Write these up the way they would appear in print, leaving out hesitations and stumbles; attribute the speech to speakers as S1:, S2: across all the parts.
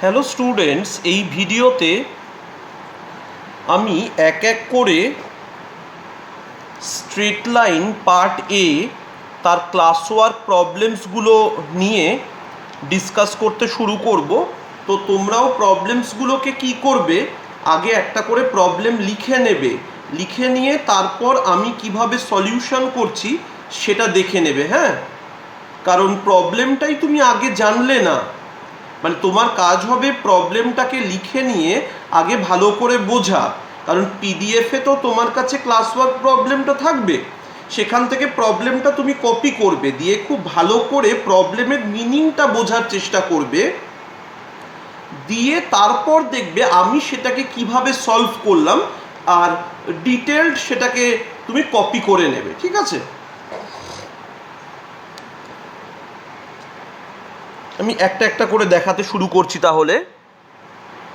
S1: Hello students, এই ভিডিওতে আমি এক এক করে স্ট্রেট লাইন পার্ট এ তার ক্লাস ওয়ার্ক প্রবলেমসগুলো নিয়ে ডিসকাস করতে শুরু করব। তো তোমরাও প্রবলেমসগুলোকে কি করবে, আগে একটা করে প্রবলেম লিখে নেবে, লিখে নিয়ে তারপর আমি কিভাবে সলিউশন করছি সেটা দেখে নেবে। হ্যাঁ, কারণ প্রবলেমটাই তুমি আগে জানলে না, মানে তোমার কাজ হবে প্রবলেমটাকে লিখে নিয়ে আগে ভালো করে বোঝা। কারণ পিডিএফে তো তোমার কাছে ক্লাস ওয়ার্ক প্রবলেমটা থাকবে, সেখান থেকে প্রবলেমটা তুমি কপি করবে, দিয়ে খুব ভালো করে প্রবলেমের মিনিংটা বোঝার চেষ্টা করবে, দিয়ে তারপর দেখবে আমি সেটাকে কিভাবে সলভ করলাম, আর ডিটেলড সেটাকে তুমি কপি করে নেবে। ঠিক আছে, আমি একটা একটা করে দেখাতে শুরু করছি। তাহলে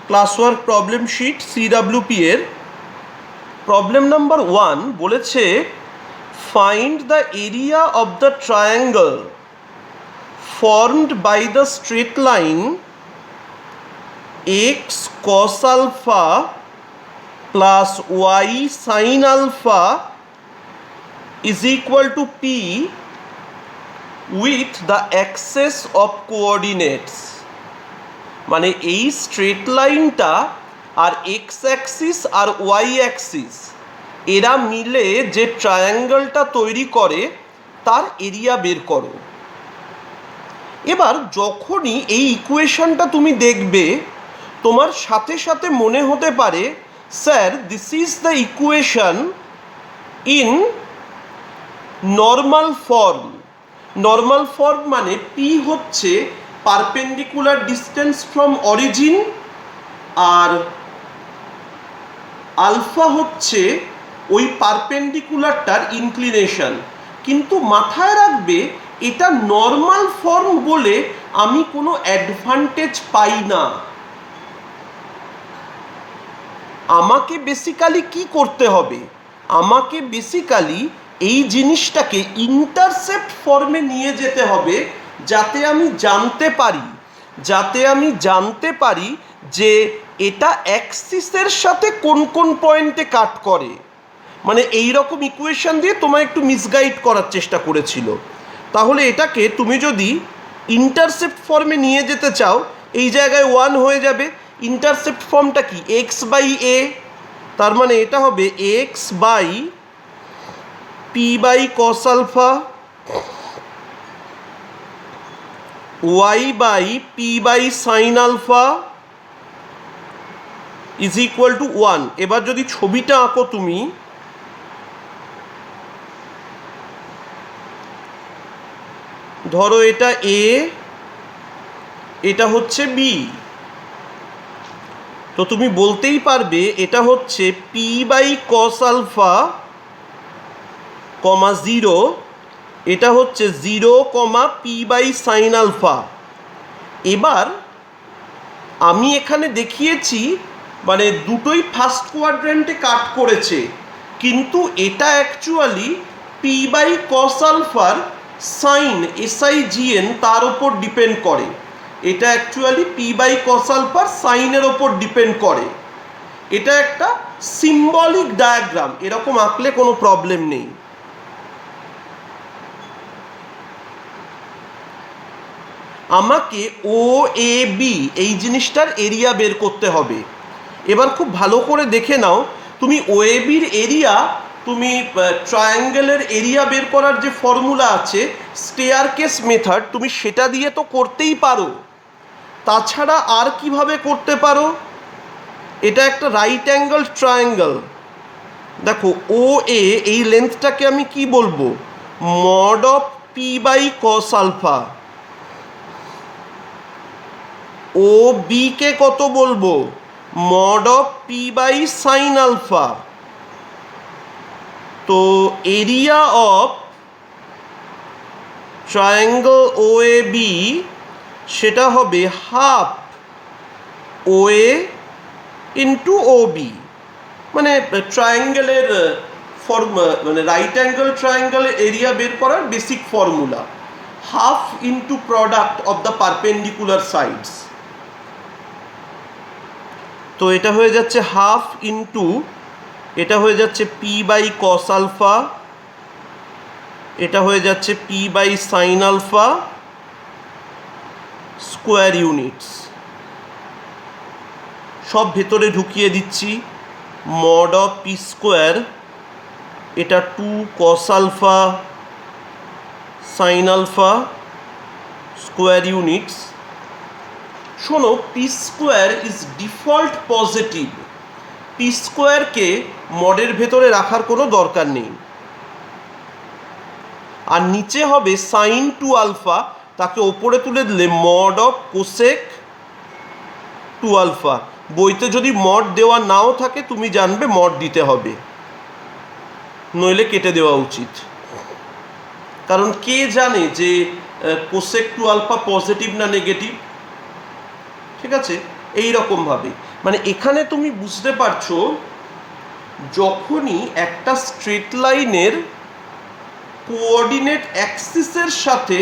S1: class work problem sheet CWP এর প্রবলেম নাম্বার 1 বলেছে, find the area of the triangle formed by the straight line x cos alpha plus y sine alpha is equal to p with the axes of coordinates. মানে এই straight লাইনটা আর x axis আর y axis এরা মিলে যে ট্রায়াঙ্গলটা তৈরি করে তার এরিয়া বের করো। এবার যখনই এই ইকুয়েশনটা তুমি দেখবে, তোমার সাথে সাথে মনে হতে পারে, sir this is the equation in normal form. Normal form মানে পি হচ্ছে পারপেন্ডিকুলার ডিস্টেন্স ফ্রম অরিজিন, আর আলফা হচ্ছে ওই পারপেন্ডিকুলারটার ইনক্লিনেশন। কিন্তু মাথায় রাখবে, এটা নর্মাল ফর্ম বলে আমি কোনো অ্যাডভান্টেজ পাই না। আমাকে বেসিক্যালি কি করতে হবে, আমাকে বেসিক্যালি এই জিনিসটাকে ইন্টারসেপ্ট ফর্মে নিয়ে যেতে হবে, যাতে আমি জানতে পারি যে এটা অ্যাক্সিসের সাথে কোন কোন পয়েন্টে কাট করে। মানে এই রকম ইকুয়েশন দিয়ে তোমায় একটু মিসগাইড করার চেষ্টা করেছিল। তাহলে এটাকে তুমি যদি ইন্টারসেপ্ট ফর্মে নিয়ে যেতে চাও, এই জায়গায় 1 হয়ে যাবে। ইন্টারসেপ্ট ফর্মটা কি, এক্স বাই এ, তার মানে এটা হবে x by p by cos alpha, y by p by sine alpha is equal to 1। এবার যদি ছবিটা আঁকো তুমি, ধরো এটা এ, এটা হচ্ছে বি, তো তুমি বলতেই পারবে এটা হচ্ছে p by cos alpha comma 0, এটা হচ্ছে 0 comma p by sine alpha. এবার আমি এখানে দেখিয়েছি মানে দুটোই ফার্স্ট কোয়াড্রেন্টে কাট করেছে, কিন্তু এটা অ্যাকচুয়ালি পি বাই কস আলফার সাইন SIGN তার ওপর ডিপেন্ড করে। এটা অ্যাকচুয়ালি পি বাই কস আলফার সাইনের ওপর ডিপেন্ড করে। এটা একটা সিম্বলিক ডায়াগ্রাম, এরকম আঁকলে কোনো প্রবলেম নেই। আমাকে ও এ বি এই জিনিসটার এরিয়া বের করতে হবে। এবার খুব ভালো করে দেখে নাও, তুমি ও এ বির এরিয়া, তুমি ট্রায়াঙ্গেলের এরিয়া বের করার যে ফর্মুলা আছে স্টেয়ারকেস মেথড, তুমি সেটা দিয়ে তো করতেই পারো। তাছাড়া আর কিভাবে করতে পারো, এটা একটা রাইট অ্যাঙ্গেল ট্রায়াঙ্গেল। দেখো ও এ, এই লেন্থটাকে আমি কি বলবো, mod of P by cos alpha. O B কে কত বলবো, mod of P by sine alpha. তো area of triangle O A B সেটা হবে half O A into O B. মানে ট্রায়াঙ্গেলের মানে রাইট অ্যাঙ্গেল ট্রায়াঙ্গেলের এরিয়া বের করার basic formula, half into product of the perpendicular sides. তো এটা হয়ে যাচ্ছে হাফ ইন্টু, এটা হয়ে যাচ্ছে পি বাই কস আলফা, এটা হয়ে যাচ্ছে p by sine alpha square units. সব ভেতরে ঢুকিয়ে দিচ্ছি। মড অফ পি স্কোয়ার, এটা 2 cos alpha sine alpha square units. শোনো, P square is default positive. P স্কোয়ারকে মডের ভেতরে রাখার কোনো দরকার নেই। আর নিচে হবে সাইন 2 আলফা, তাকে ওপরে তুলে দিলে মড অফ কোসেক 2 আলফা। বইতে যদি মড দেওয়া নাও থাকে তুমি জানবে মড দিতে হবে, নইলে কেটে দেওয়া উচিত। কারণ কে জানে যে কোসেক 2 আলফা পজিটিভ না নেগেটিভ। ঠিক আছে, এই রকমভাবে মানে এখানে তুমি বুঝতে পারছো, যখনই একটা স্ট্রেট লাইনের কোঅর্ডিনেট অ্যাক্সিসের সাথে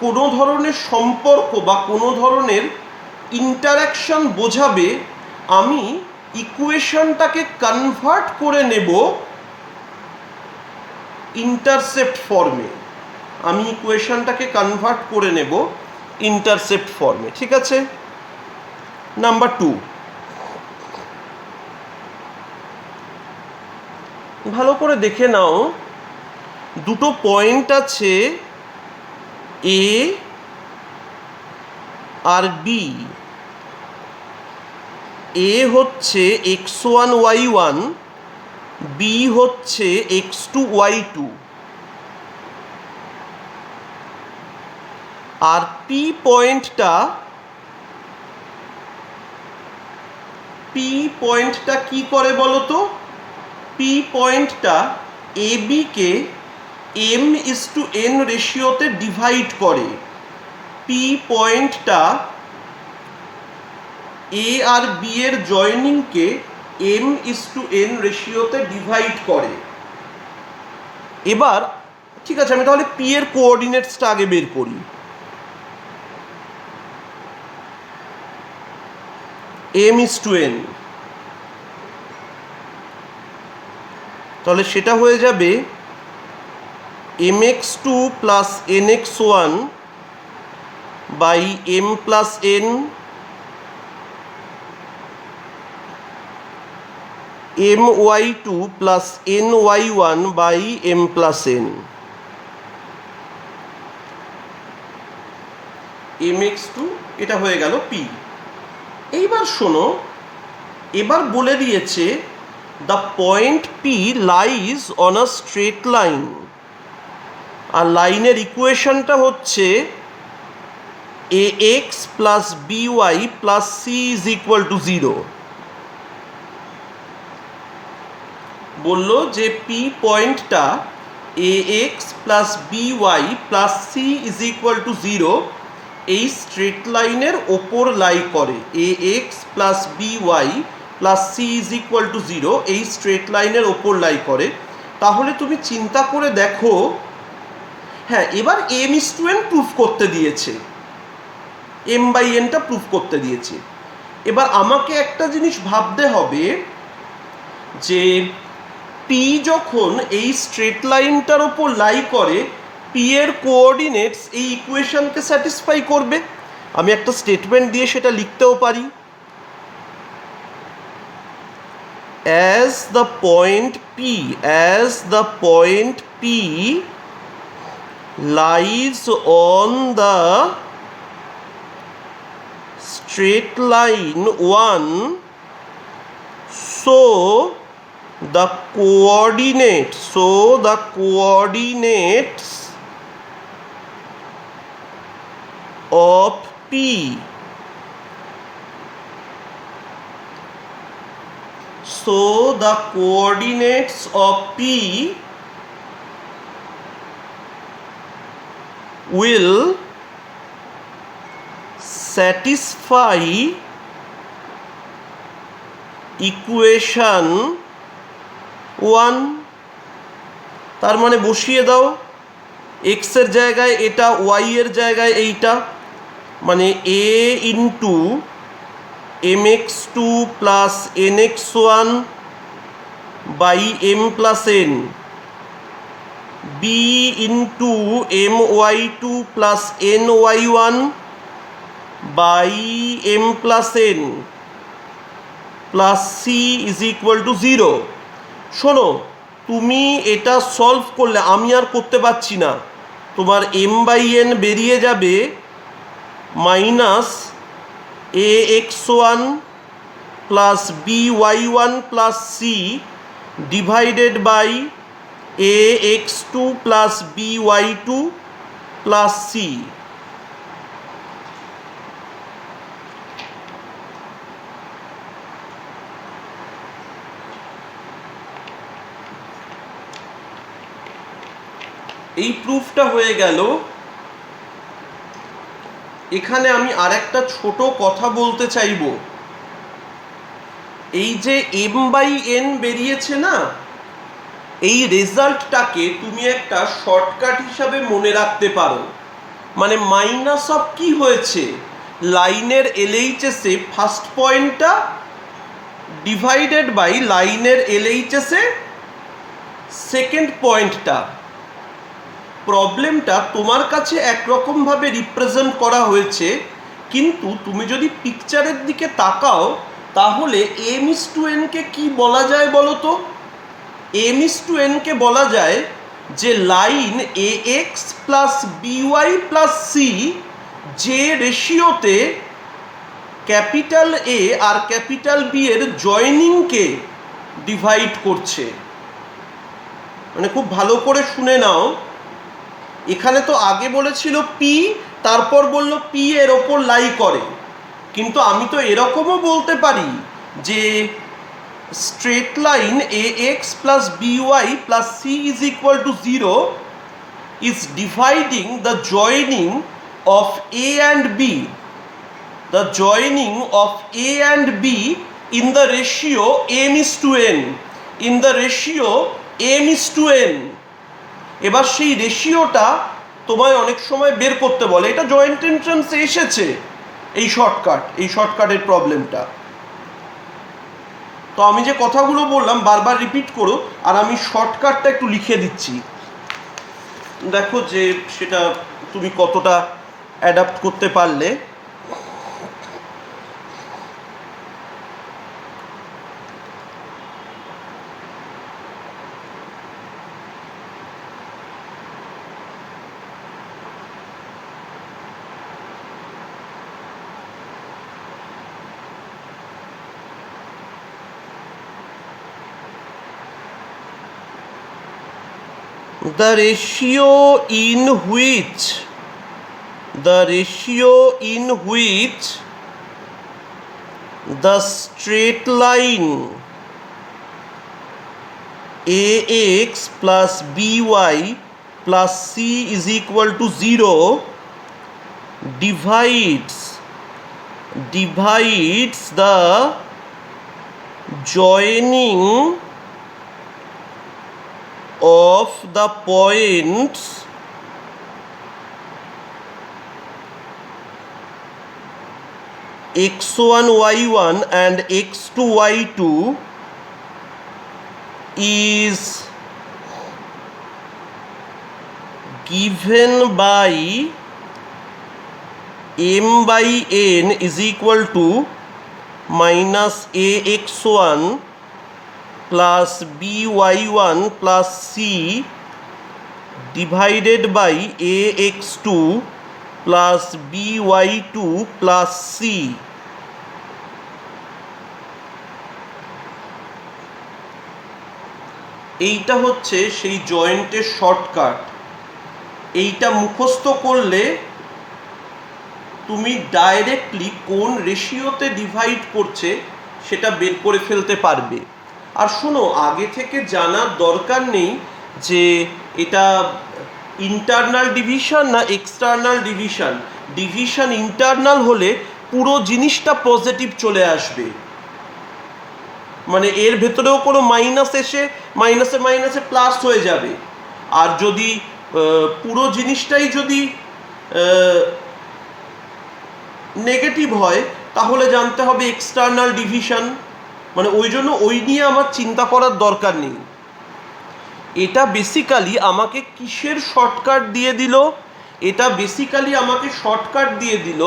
S1: কোনো ধরনের সম্পর্ক বা কোনো ধরনের ইন্টারাকশন বোঝাবে, আমি ইকুয়েশনটাকে কনভার্ট করে নেব ইন্টারসেপ্ট ফর্মে। আমি ইকুয়েশনটাকে কনভার্ট করে নেব ইন্টারসেপ্ট ফর্মে। ঠিক আছে। নাম্বার 2, ভালো করে দেখে নাও, দুটো পয়েন্ট আছে এ আর বি। এ হচ্ছে x1 y1, বি হচ্ছে x2 y2। আর পি পয়েন্টটা কি করে বলো তো? পি পয়েন্টটা এ বিকে m/n রেশিওতে ডিভাইড করে। পি পয়েন্টটা এ আর বি এর জয়েনিংকে m/n রেশিওতে ডিভাইড করে। এবার ঠিক আছে, আমি তাহলে পি এর কোঅর্ডিনেটসটা আগে বের করি। m/n, তাহলে সেটা হয়ে যাবে mx2 plus nx1 by m plus n, my2 plus ny1 by m plus n। mx2 এটা হয়ে গেল পি। এইবার শোনো, এবার বলে দিয়েছে the point P lies on a straight line. আর লাইনের ইকুয়েশনটা হচ্ছে ax plus by plus c is equal to 0। বললো যে পি পয়েন্টটা ax plus by plus c is equal to 0 এই স্ট্রেট লাইনের ওপর লাই করে। ax plus by plus c is equal to 0 এই স্ট্রেট লাইনের ওপর লাই করে। তাহলে তুমি চিন্তা করে দেখো, হ্যাঁ, এবার m/n প্রুফ করতে দিয়েছে, m/nটা প্রুফ করতে দিয়েছে। এবার আমাকে একটা জিনিস ভাবতে হবে যে পি যখন এই স্ট্রেট লাইনটার ওপর লাই করে, পি এর কোঅর্ডিনেটস এই ইকুয়েশনকে স্যাটিসফাই করবে। আমি একটা স্টেটমেন্ট দিয়ে সেটা লিখতেও পারি, as the point P lies on the straight line 1, so the coordinates of P will satisfy equation 1। তার মানে বসিয়ে দাও, x এর জায়গায় এটা, y এর জায়গায় এইটা, মানে a into mx2 plus nx1 by m plus n, b into my2 plus ny1 by m plus n plus c is equal to 0। শোনো, তুমি এটা সলভ করলে, আমি আর করতে পারছি না, তোমার m বাই n বেরিয়ে যাবে minus ax1 plus by1 plus c divided by ax2 plus by2 plus c। এই প্রুফটা হয়ে গেল। এখানে আমি আরেকটা ছোট কথা বলতে চাইব। এই যে m বাই n বেরিয়েছে না, এই রেজাল্টটাকে তুমি একটা শর্টকাট হিসাবে মনে রাখতে পারো। মানে মাইনাস অফ কি হয়েছে, লাইনের LHS এ ফার্স্ট পয়েন্টটা ডিভাইডেড বাই লাইনের LHS এ সেকেন্ড পয়েন্টটা। প্রবলেমটা তোমার কাছে একরকমভাবে রিপ্রেজেন্ট করা হয়েছে, কিন্তু তুমি যদি পিকচারের দিকে তাকাও তাহলে m:n কে কি বলা যায় বলো তো? m:n কে বলা যায় যে line ax plus by plus c যে রেশিওতে ক্যাপিটাল A আর ক্যাপিটাল B এর জয়েনিংকে ডিভাইড করছে। মানে খুব ভালো করে শুনে নাও, এখানে তো আগে বলেছিল P, তারপর বলল P এর ওপর লাই করে, কিন্তু আমি তো এরকমও বলতে পারি যে straight line ax plus by plus c is equal to 0 is dividing the joining of a and b, the joining of a and b in the ratio m:n, in the ratio m:n। এবার সেই রেশিওটা তোমায় অনেক সময় বের করতে বলে, এটা জয়েন্ট এন্ট্রান্সে এসেছে এই শর্টকাটের প্রবলেমটা। তো আমি যে কথাগুলো বললাম বারবার রিপিট করো, আর আমি শর্টকাটটা একটু লিখে দিচ্ছি, দেখো যে সেটা তুমি কতটা অ্যাডাপ্ট করতে পারলে। The ratio in which the straight line ax plus by plus c is equal to 0 divides the joining of the points x1 y1 and x2 y2 is given by m by n is equal to minus ax1 plus by1 plus c divided by ax2 plus by2 plus c। এইটা হচ্ছে সেই জয়েন্টের shortcut. এইটা মুখস্থ করলে তুমি directly কোন রেশিওতে divide করছে সেটা বের করে ফেলতে পারবে। আর শোনো, আগে থেকে জানার দরকার নেই যে এটা ইন্টারনাল ডিভিশন না এক্সটার্নাল ডিভিশন। ডিভিশন ইন্টারনাল হলে পুরো জিনিসটা পজিটিভ চলে আসবে, মানে এর ভেতরেও কোনো মাইনাস এসে মাইনাসে মাইনাসে প্লাস হয়ে যাবে। আর যদি পুরো জিনিসটাই যদি নেগেটিভ হয় তাহলে জানতে হবে এক্সটার্নাল ডিভিশন, মানে ওই জন্য ওই নিয়ে আমার চিন্তা করার দরকার নেই। এটা বেসিক্যালি আমাকে কিসের শর্টকাট দিয়ে দিল? এটা বেসিক্যালি আমাকে শর্টকাট দিয়ে দিল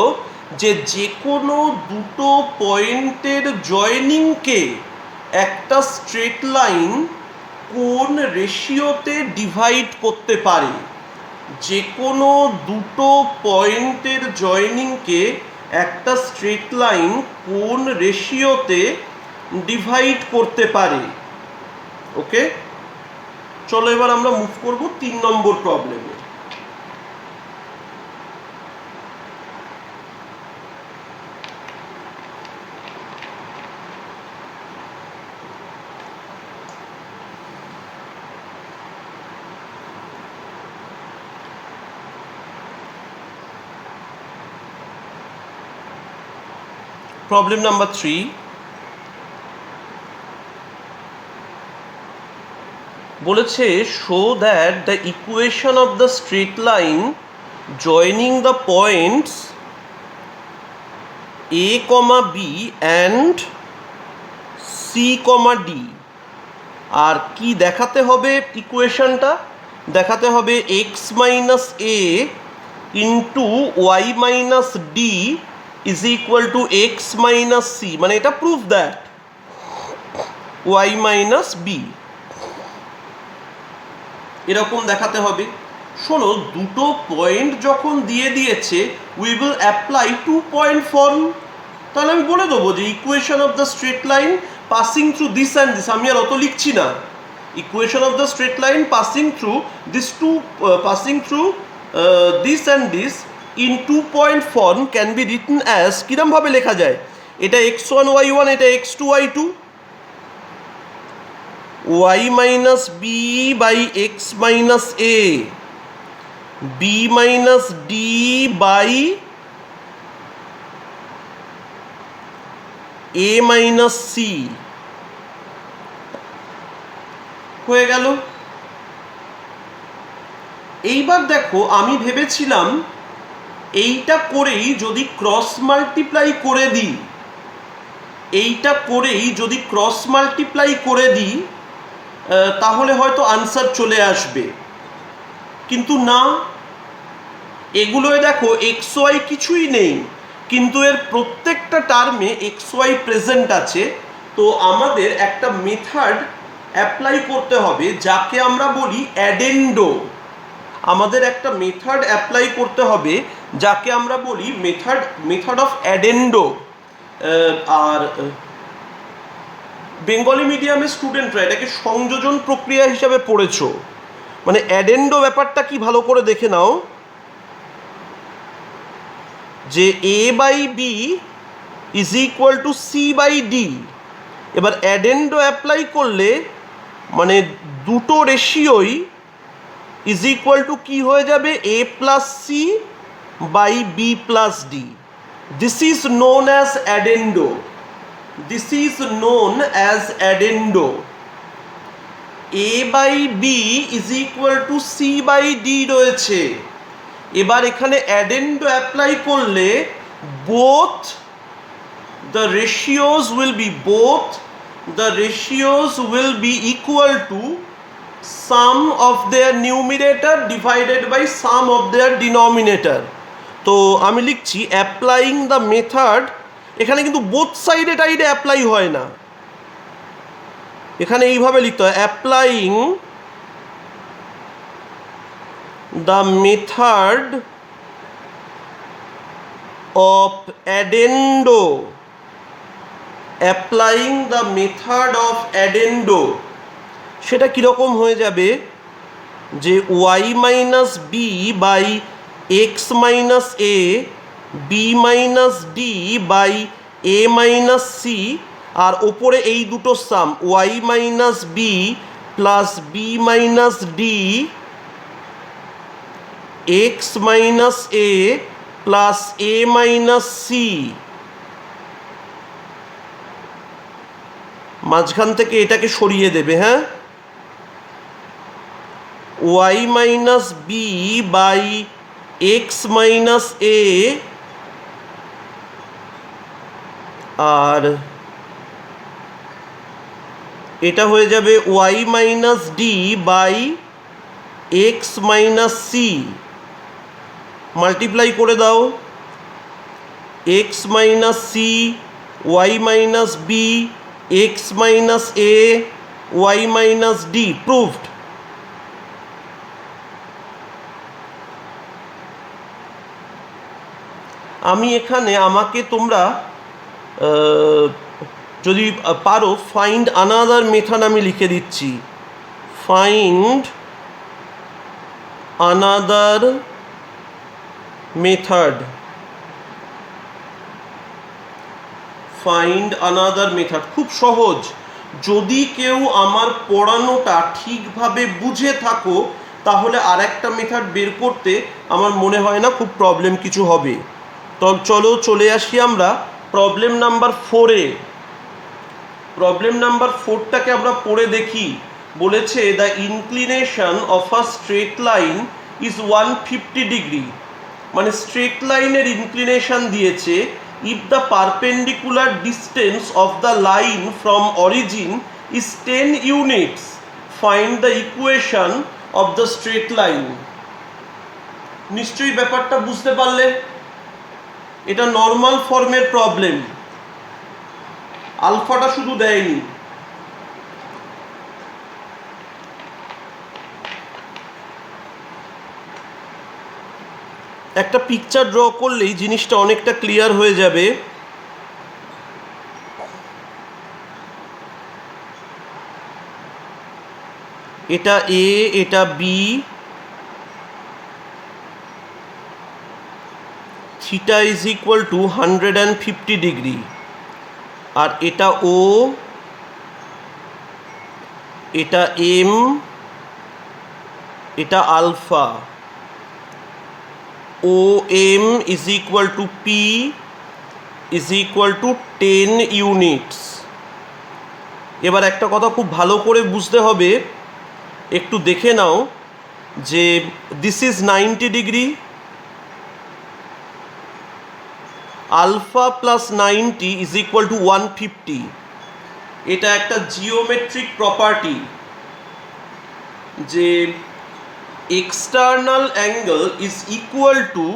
S1: যে কোনো দুটো পয়েন্টের জয়েনিংকে একটা স্ট্রেট লাইন কোন রেশিওতে ডিভাইড করতে পারে। যে কোনো দুটো পয়েন্টের জয়েনিংকে একটা স্ট্রেট লাইন কোন রেশিওতে ডিভাইড করতে পারে। ওকে, চলো এবার আমরা মুভ করব 3 নম্বর প্রবলেমে। প্রবলেম নাম্বার 3, বলেছে show that the equation of the straight line joining the points a, b and c, d। আর কি দেখাতে হবে? ইকুয়েশনটা দেখাতে হবে x minus a into y minus d is equal to x minus c, মানে এটা proof that y minus b, এরকম দেখাতে হবে। শোনো, দুটো পয়েন্ট যখন দিয়ে দিয়েছে we will apply 2 point form. তাহলে আমি বলে দেবো যে equation of the straight line passing through this and this, আমি আর অত লিখছি না। Equation of the straight line passing through this this and this in 2 point form can be written as, কিরমভাবে লেখা যায়? এটা x1 y1, এটা x2 y2, y minus b by x minus a, b minus d by a minus c হয়ে গেল। এইবার দেখো, আমি ভেবেছিলাম এইটা করেই যদি ক্রস মাল্টিপ্লাই করে দিই, তাহলে হয়তো আনসার চলে আসবে, কিন্তু না। এগুলোয় দেখো এক্স ওয়াই কিছুই নেই, কিন্তু এর প্রত্যেকটা টার্মে এক্স ওয়াই প্রেজেন্ট আছে। তো আমাদের একটা মেথড অ্যাপ্লাই করতে হবে যাকে আমরা বলি অ্যাডেন্ডো। Method of addendo. আর বেঙ্গলি মিডিয়ামের স্টুডেন্টরা এটাকে সংযোজন প্রক্রিয়া হিসাবে পড়েছো। মানে অ্যাডেন্ডো ব্যাপারটা কি ভালো করে দেখে নাও, যে A by B is equal to C by D. এবার অ্যাডেন্ডো অ্যাপ্লাই করলে মানে দুটো রেশিওই ইজ ইকুয়াল টু কি হয়ে যাবে? A plus C by B plus D. This is known as addendo. A by B is equal to C by D রয়েছে। এবার এখানে অ্যাডেন্ডো অ্যাপ্লাই করলে both the ratios will be equal to sum of their numerator divided by sum of their denominator. তো আমি লিখছি applying the method, এখানে কিন্তু both সাইডে টাইডে অ্যাপ্লাই হয় না, এখানে এইভাবে লিখতে হয় applying the method of addendo. সেটা কীরকম হয়ে যাবে? যে y minus b by x minus a, b minus d by a minus c, আর ওপরে এই দুটো sum y minus b plus b minus d x minus a plus a minus c. মাঝখান থেকে এটাকে সরিয়ে দেবে, হ্যাঁ। Y minus b by x minus a আর এটা হয়ে যাবে y minus d by x minus C, multiply করে দাও। X minus c, y minus b, x minus a, y minus d, proved. আমি এখানে আমাকে তোমরা যদি পারো ফাইন্ড আনাদার মেথড আমি লিখে দিচ্ছি। Find another method, find another method খুব সহজ। যদি কেউ আমার পড়ানোটা ঠিকভাবে বুঝে থাকো তাহলে আরেকটা মেথড বের করতে আমার মনে হয় না খুব প্রবলেম কিছু হবে। তো চলো চলে আসি আমরা প্রবলেম নাম্বার 4-এ। প্রবলেম নাম্বার 4টাকে আমরা পড়ে দেখি। বলেছে the inclination of a straight line is 150 degree, মানে স্ট্রেট লাইনের ইনক্লিনেশন দিয়েছে। If the perpendicular distance of the line from origin is 10 units, find the equation of the straight line. নিশ্চয়ই ব্যাপারটা বুঝতে পারলে? এটা নর্মাল ফর্মের প্রবলেম, আলফাটা শুধু দেয়নি। একটা পিকচার ড্র করলেই জিনিসটা অনেকটা ক্লিয়ার হয়ে যাবে। এটা এ, এটা B, theta is equal to 150 degree. আর এটা ও, এটা এম, এটা alpha. O M is equal to p is equal to 10 units. এবার একটা কথা খুব ভালো করে বুঝতে হবে, একটু দেখে নাও যে this is 90 degree, alpha plus 90 is equal to 150। এটা একটা জিওমেট্রিক প্রপার্টি যে external angle is equal to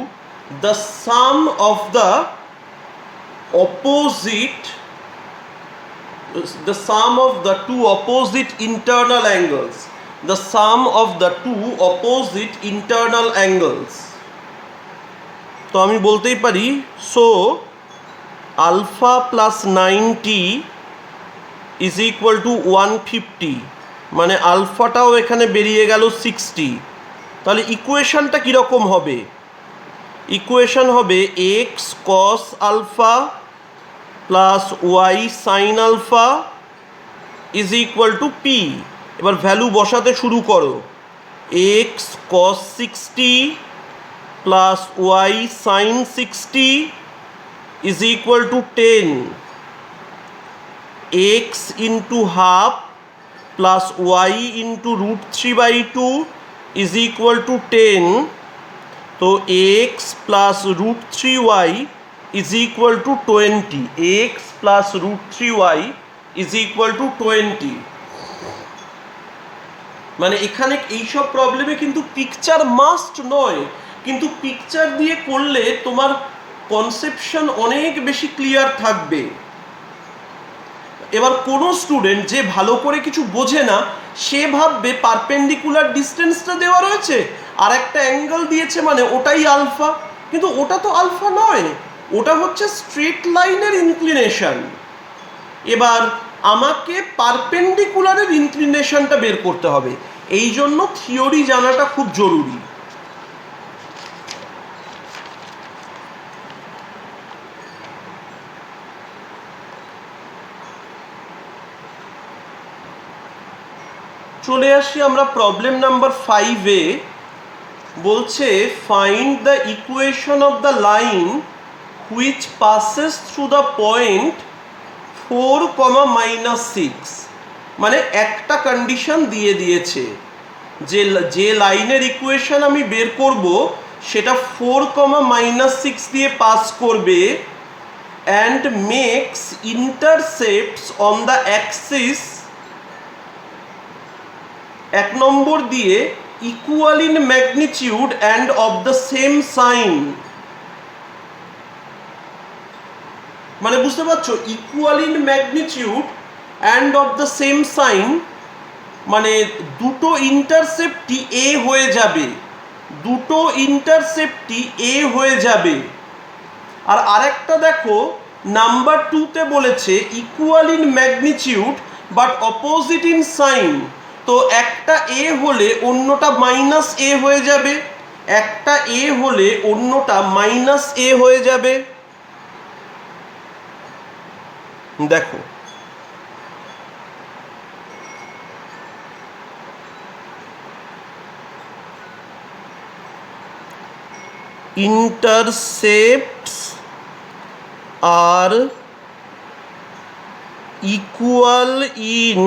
S1: the sum of the opposite, the sum of the two opposite internal angles, the sum of the two opposite internal angles. তো আমি বলতেই পারি so alpha plus 90 is equal to 150, মানে আলফাটাও এখানে বেরিয়ে গেল 60। তাহলে ইকুয়েশনটা কীরকম হবে? ইকুয়েশন হবে x cos alpha plus y sine alpha is equal to p. এবার ভ্যালু বসাতে শুরু করো। X cos 60 plus y sine 60 is equal to 10। X into half plus y into √3/2 is equal to 10. তো x plus √3y is equal to 20. x plus √3y is equal to 20. মানে এখানে এইসব প্রবলেমে কিন্তু পিকচার মাস্ট নয়, কিন্তু picture দিয়ে করলে তোমার কনসেপশন অনেক বেশি ক্লিয়ার থাকবে। এবার কোনো স্টুডেন্ট যে ভালো করে কিছু বোঝে না সে ভাববে পারপেন্ডিকুলার ডিস্টেন্সটা দেওয়া রয়েছে আর একটা অ্যাঙ্গেল দিয়েছে মানে ওটাই আলফা, কিন্তু ওটা তো আলফা নয়, ওটা হচ্ছে স্ট্রেট লাইনের ইনক্লিনেশন। এবার আমাকে পারপেন্ডিকুলারের ইনক্লিনেশনটা বের করতে হবে, এই জন্য থিওরি জানাটা খুব জরুরি। চলে আসি আমরা প্রবলেম নাম্বার 5-এ। বলছে find the equation of the line which passes through the point 4, -6। মানে একটা কন্ডিশন দিয়ে দিয়েছে যে লাইনের ইকুয়েশন আমি বের করব সেটা 4, -6 দিয়ে পাস করবে and makes intercepts on the axis 1 নম্বর দিয়ে equal in magnitude and of the same sign। মানে বুঝতে পারছো, equal in magnitude and of the same sign মানে দুটো ইন্টারসেপ্টই এ হয়ে যাবে, দুটো ইন্টারসেপ্টই এ হয়ে যাবে। আর আরেকটা দেখো নাম্বার 2তে বলেছে equal in magnitude but opposite in sign. তো একটা এ হলে অন্যটা মাইনাস এ হয়ে যাবে, একটা এ হলে অন্যটা মাইনাস এ হয়ে যাবে। দেখো intercepts are equal in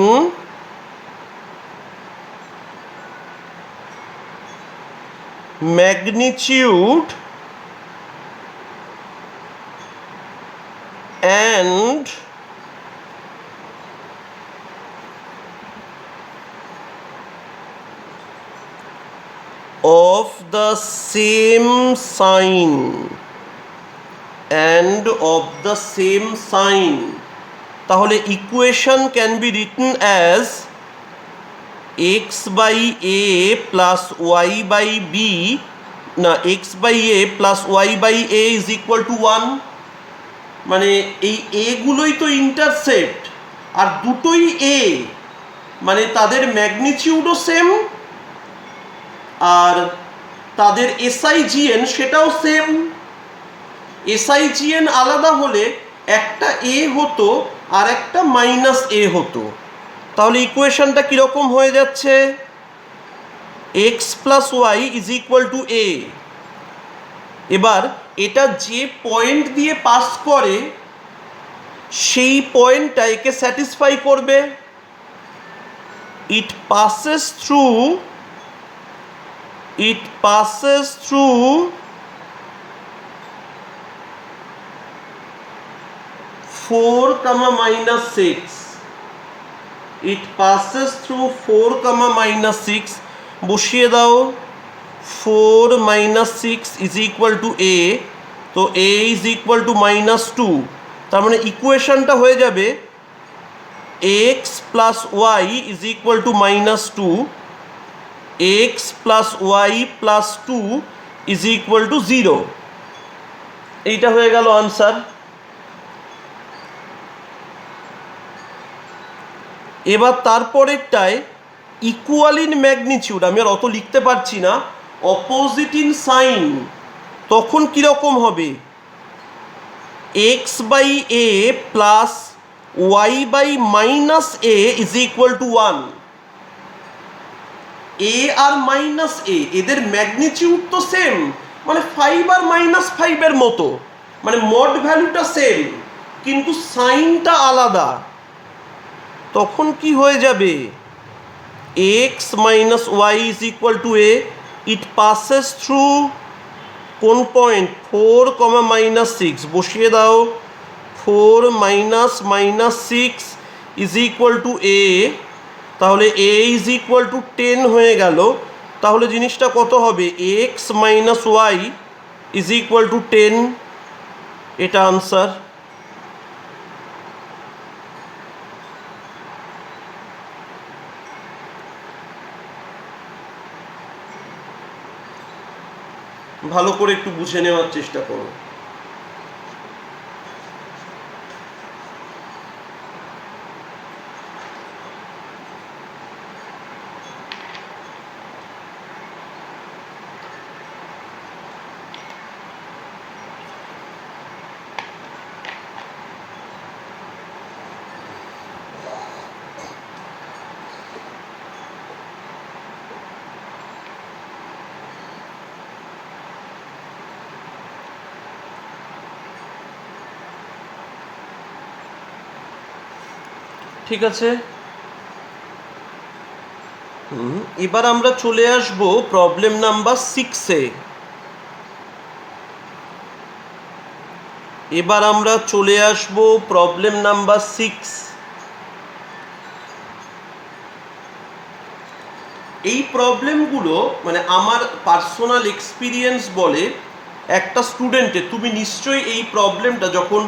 S1: magnitude and of the same sign and of the same sign। তাহলে equation can be written as x by a plus y by b, না x by a plus y by a is equal to 1। মানে এই এগুলোই তো intercept আর দুটোই এ, মানে তাদের ম্যাগনিটিউডও same আর তাদের এসআইজিএন সেটাও সেম। এসআইজিএন আলাদা হলে একটা এ হতো আর একটা মাইনাস এ হতো। তাহলে ইকুয়েশনটা কীরকম হয়ে যাচ্ছে, x plus y is equal to a. এবার এটা যে পয়েন্ট দিয়ে পাস করে সেই পয়েন্টটা একে স্যাটিসফাই করবে। ইট passes through 4, -6। It passes through 4, -6। বসিয়ে দাও 4 - 6 ইজ ইকুয়াল টু এ। তো এ ইজ ইকুয়াল টু -2। তার মানে ইকুয়েশনটা হয়ে যাবে x plus y is equal to -2, x plus y plus 2 is equal to 0। এইটা হয়ে গেল আনসার। এবার তারপরেরটায় ইকুয়াল ইন ম্যাগনিটিউড, আমি আর অত লিখতে পারছি না, অপোজিট ইন সাইন, তখন কীরকম হবে, x by a plus y by minus a is equal to 1। A আর মাইনাস এ এদের ম্যাগনিটিউড তো সেম, মানে 5 আর -5 মতো, মানে মড ভ্যালুটা সেম কিন্তু সাইনটা আলাদা। তখন কি হয়ে যাবে, x minus y is equal to a. It passes through কোন পয়েন্ট, 4, -6। বসিয়ে দাও 4 - -6 ইজ ইকুয়াল টু এ। তাহলে এ ইজ ইকুয়াল টু 10 হয়ে গেল। তাহলে জিনিসটা কত হবে, x minus y is equal to 10। এটা আনসার। ভালো করে একটু বুঝে নেওয়ার চেষ্টা করো। ঠিক আছে, এবার আমরা চলে আসব প্রবলেম নাম্বার 6-এ। এবার আমরা চলে আসব প্রবলেম নাম্বার 6। এই প্রবলেমগুলো মানে আমার পার্সোনাল এক্সপিরিয়েন্স বলে একটা স্টুডেন্টের, তুমি নিশ্চয়ই এই প্রবলেমটা যখন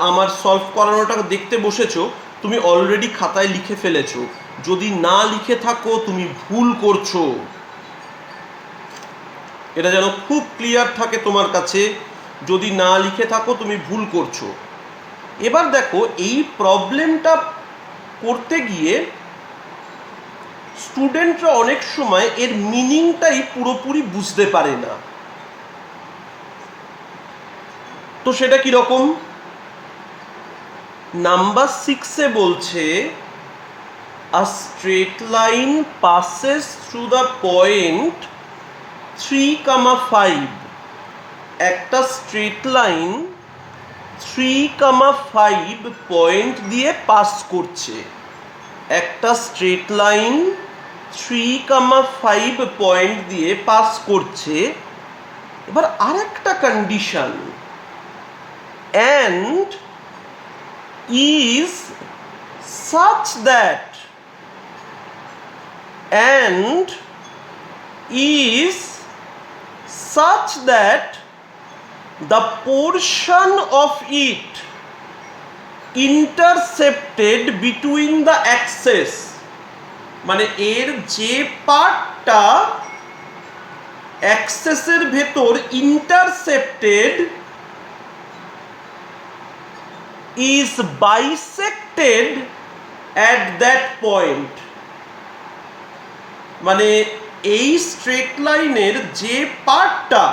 S1: আমার সলভ করানোটা দেখতে বসেছো তুমি অলরেডি খাতায় লিখে ফেলেছো। যদি না লিখে থাকো তুমি ভুল করছো, এটা যেন খুব ক্লিয়ার থাকে তোমার কাছে। যদি না লিখে থাকো তুমি ভুল করছো। এবার দেখো, এই প্রবলেমটা করতে গিয়ে স্টুডেন্টরা অনেক সময় এর মিনিংটাই পুরোপুরি বুঝতে পারে না। তো সেটা কিরকম? নাম্বার 6-এ বলছে a straight line passes through the point 3, 5। একটা স্ট্রেট লাইন 3, 5 পয়েন্ট দিয়ে পাস করছে। একটা স্ট্রেট লাইন 3, 5 পয়েন্ট দিয়ে পাস করছে। এবার আরেকটা condition, and is such that the portion of it intercepted between the axes, মানে এর যে পার্টটা অ্যাক্সেসের ভেতর intercepted is bisected at that point, মানে এই স্ট্রেট লাইনের যে পার্টটা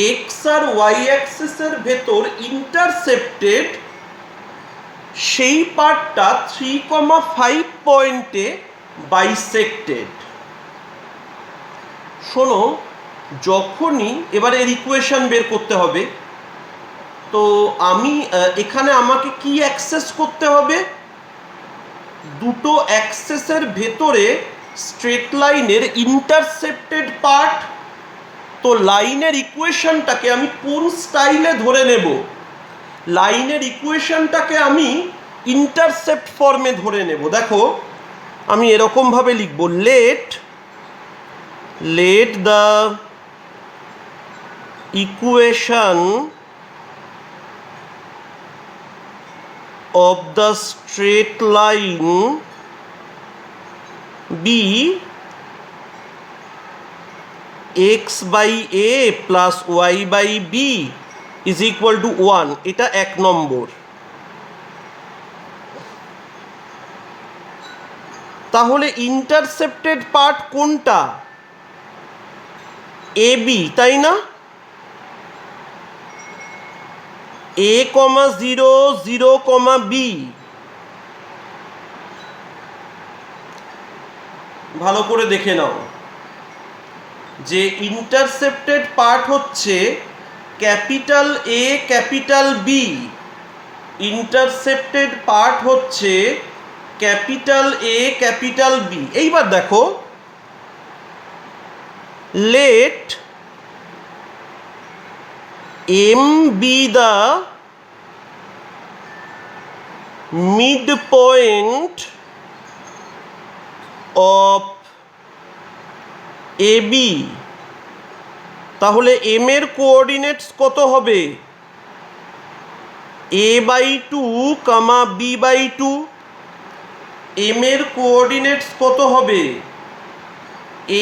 S1: এক্স আর ওয়াই অ্যাক্সিসের ভেতর ইন্টারসেপ্টেড, সেই পার্টটা 3, 5 পয়েন্টে বাইসেক্টেড। শোনো, যখনই এবার এর ইকুয়েশন বের করতে হবে, তো আমি এখানে আমাকে কি অ্যাক্সেস করতে হবে? দুটো অ্যাক্সেসের ভেতরে স্ট্রেট লাইনের ইন্টারসেপ্টেড পার্ট। তো লাইনের ইকুয়েশনটাকে আমি কোন স্টাইলে ধরে নেব? লাইনের ইকুয়েশনটাকে আমি ইন্টারসেপ্ট ফর্মে ধরে নেব। দেখো, আমি এরকমভাবে লিখব, let the equation of the straight line be x by a plus y by b is equal to 1। এটা 1 নম্বর। তাহলে ইন্টারসেপ্টেড পার্ট কোনটা? এ বি, তাই না? a, 0, 0, b। ভালো করে দেখে নাও যে ইন্টারসেপ্টেড পার্ট হচ্ছে capital A capital B, intercepted part হচ্ছে ক্যাপিটাল এ ক্যাপিটাল বি। এইবার দেখো, let M be the midpoint of AB। তাহলে M এর কোঅর্ডিনেটস কত হবে? a/2, b/2। M এর কোঅর্ডিনেটস কত হবে?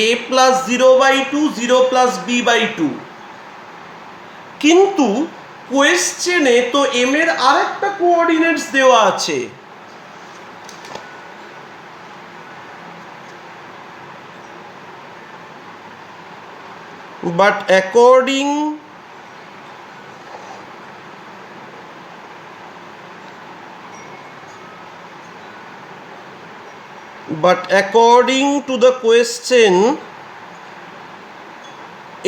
S1: a plus 0/2, 0 plus b/2। কিন্তু কোয়েশ্চেনে তো এম এর আরেকটা কোঅর্ডিনেটস দেওয়া আছে। But according to the question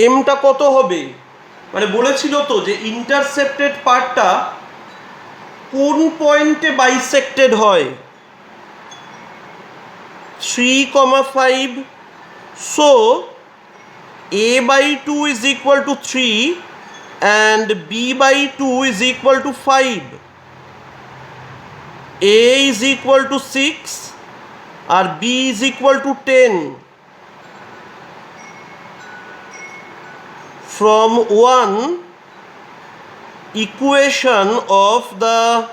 S1: এমটা কত হবে? মানে বলেছিল তো যে ইন্টারসেপ্টেড পার্টটা কোন পয়েন্টে বাইসেক্টেড হয়? 3, 5। So a by 2 is equal to 3 and b by 2 is equal to 5. A is equal to 6 or b is equal to 10. From one equation of the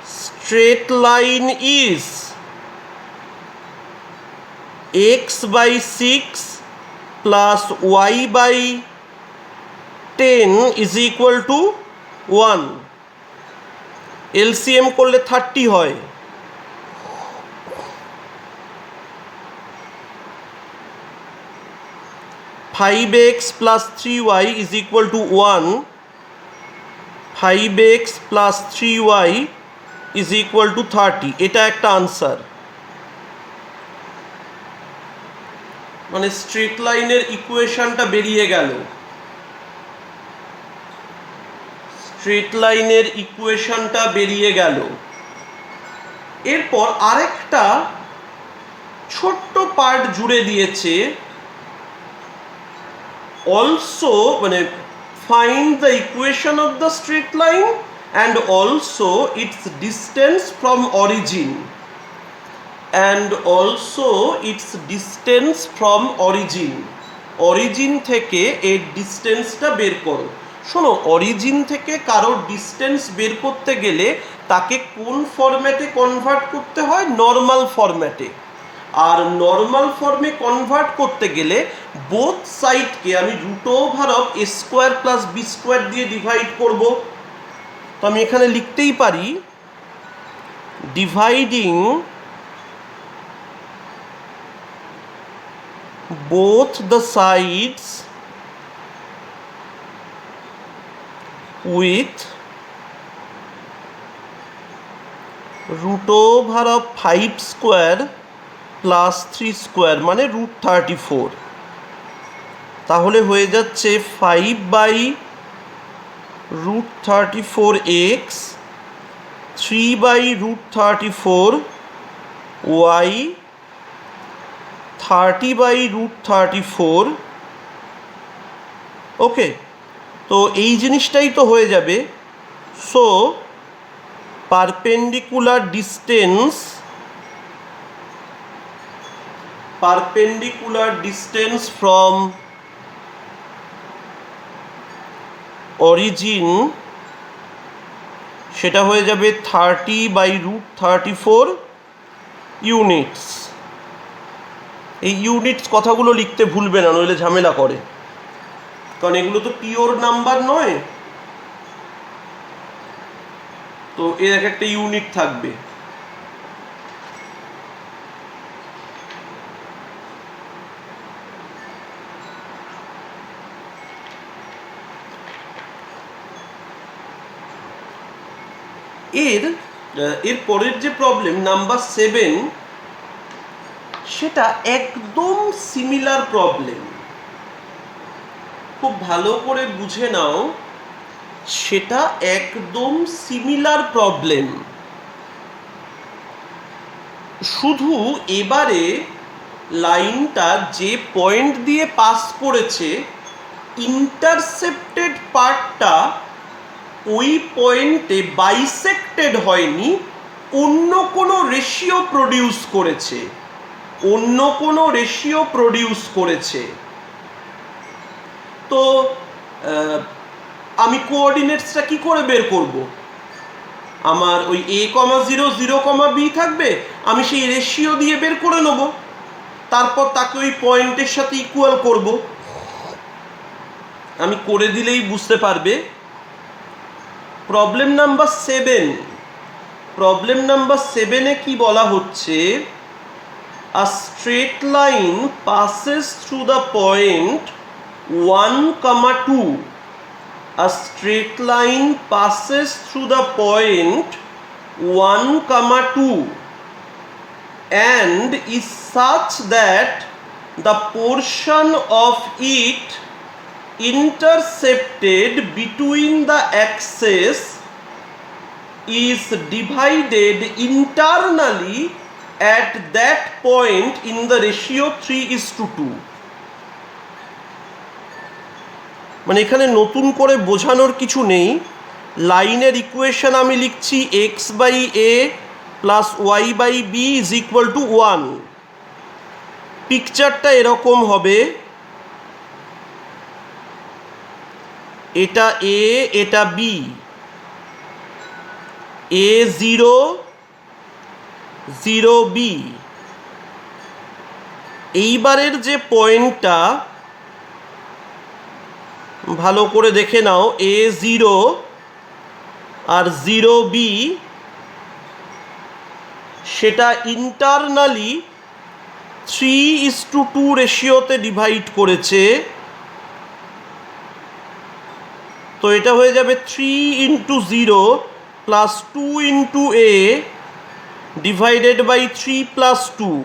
S1: straight line is x by 6 plus y by 10 is equal to 1. LCM করলে 30 হয়। Five x plus 3y is equal to 1. 5x plus 3y is equal to 30. এটা একটা answer. মানে straight লাইনের ইকুয়েশনটা বেরিয়ে গেল। Straight লাইনের ইকুয়েশনটা বেরিয়ে গেল। এরপর আরেকটা ছোট্ট পার্ট জুড়ে দিয়েছে, অলসো মানে find the equation of the straight line and also its distance from origin origin থেকে এর ডিস্টেন্সটা বের করো। শোনো, অরিজিন থেকে কারোর ডিস্টেন্স বের করতে গেলে তাকে কোন ফরম্যাটে কনভার্ট করতে হয়? নর্মাল ফরম্যাটে। আর নর্মাল ফর্মে কনভার্ট করতে গেলে বোথ সাইডকে আমি √a² প্লাস b² দিয়ে ডিভাইড করব। তো আমি এখানে লিখতেই পারি dividing both the sides with √5² plus 3² মানে √34। তাহলে হয়ে যাচ্ছে 5/√34x 3/√34y 30/√34। ওকে, তো এই জিনিসটাই তো হয়ে যাবে। So perpendicular distance from origin সেটা হয়ে যাবে 30/√34 ইউনিটস। এই ইউনিটস কথাগুলো লিখতে ভুলবে না, নইলে ঝামেলা করে, কারণ এগুলো তো পিওর নাম্বার নয়। তো এর এক একটা ইউনিট থাকবে। এর পরের যে প্রবলেম নাম্বার 7, সেটা একদম সিমিলার প্রবলেম। খুব ভালো করে বুঝে নাও, সেটা একদম সিমিলার প্রবলেম। শুধু এবারে লাইনটা যে পয়েন্ট দিয়ে পাস করেছে, ইন্টারসেপ্টেড পার্টটা ওই পয়েন্টে বাইসেক্টেড হয়নি, অন্য কোনো রেশিও প্রডিউস করেছে। তো আমি কোঅর্ডিনেটসটা কি করে বের করব? আমার ওই a,0 0,b থাকবে, আমি সেই রেশিও দিয়ে বের করে নেব, তারপর তাকে ওই পয়েন্টের সাথে ইকুয়াল করব। আমি করে দিলেই বুঝতে পারবে। প্রবলেম নাম্বার 7-এ কি বলা হচ্ছে? A straight line passes through the point 1,2. A straight line passes through the point 1,2 and is such that the portion of it intercepted between the axes is divided internally at that point in the ratio 3:2. মানে এখানে নতুন করে বোঝানোর কিছু নেই। লাইনের equation আমি লিখছি x by a plus y by B is equal to 1। পিকচারটা এরকম হবে, এটা এ, এটা বি, এ 0 0 বি। এইবারের যে পয়েন্টটা ভালো করে দেখে নাও, এ 0 আর 0 বি, সেটা ইন্টারনালি 3:2 রেশিওতে ডিভাইড করেছে। তো এটা হয়ে যাবে 3 into 0 plus 2 into a divided by 3 plus 2,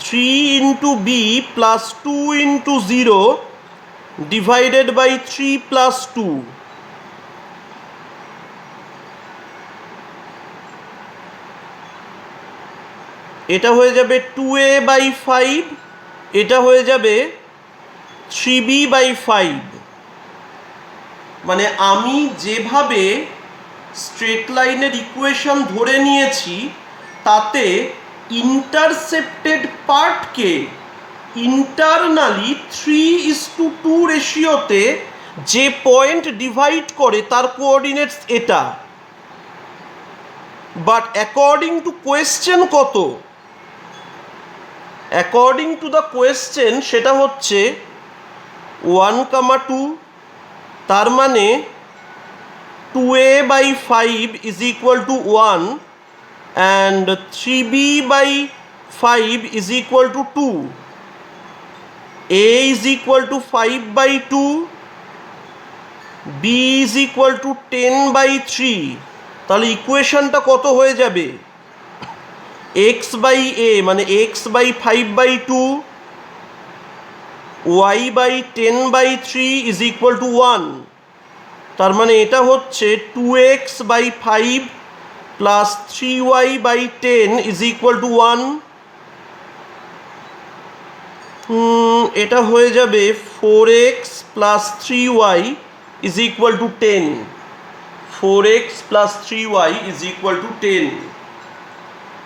S1: 3 into b plus 2 into 0 divided by 3 plus 2। এটা হয়ে যাবে 2a বাই 5, এটা হয়ে যাবে 3b বাই 5। মানে আমি যেভাবে স্ট্রেট লাইনের ইকুয়েশন ধরে নিয়েছি তাতে ইন্টারসেপ্টেড পার্টকে ইন্টারনালি 3:2 রেশিওতে যে পয়েন্ট ডিভাইড করে তার কোঅর্ডিনেটস এটা। বাট অ্যাকর্ডিং টু কোয়েশ্চেন কত? অ্যাকর্ডিং টু দ্য কোয়েশ্চেন সেটা হচ্ছে 1,2, তার মানে 2a by 5 is equal to 1 and 3b by 5 is equal to 2, a is equal to 5 by 2, b is equal to 10 by 3। তাহলে ইকুয়েশনটা কত হয়ে যাবে? x বাই a মানে x by 5 by 2, y by 10 by 3 is equal to 1। তার মানে এটা হচ্ছে 2x by 5 plus 3y by 10 is equal to 1। এটা হয়ে যাবে 4x plus 3y is equal to 10, 4x plus 3y is equal to 10।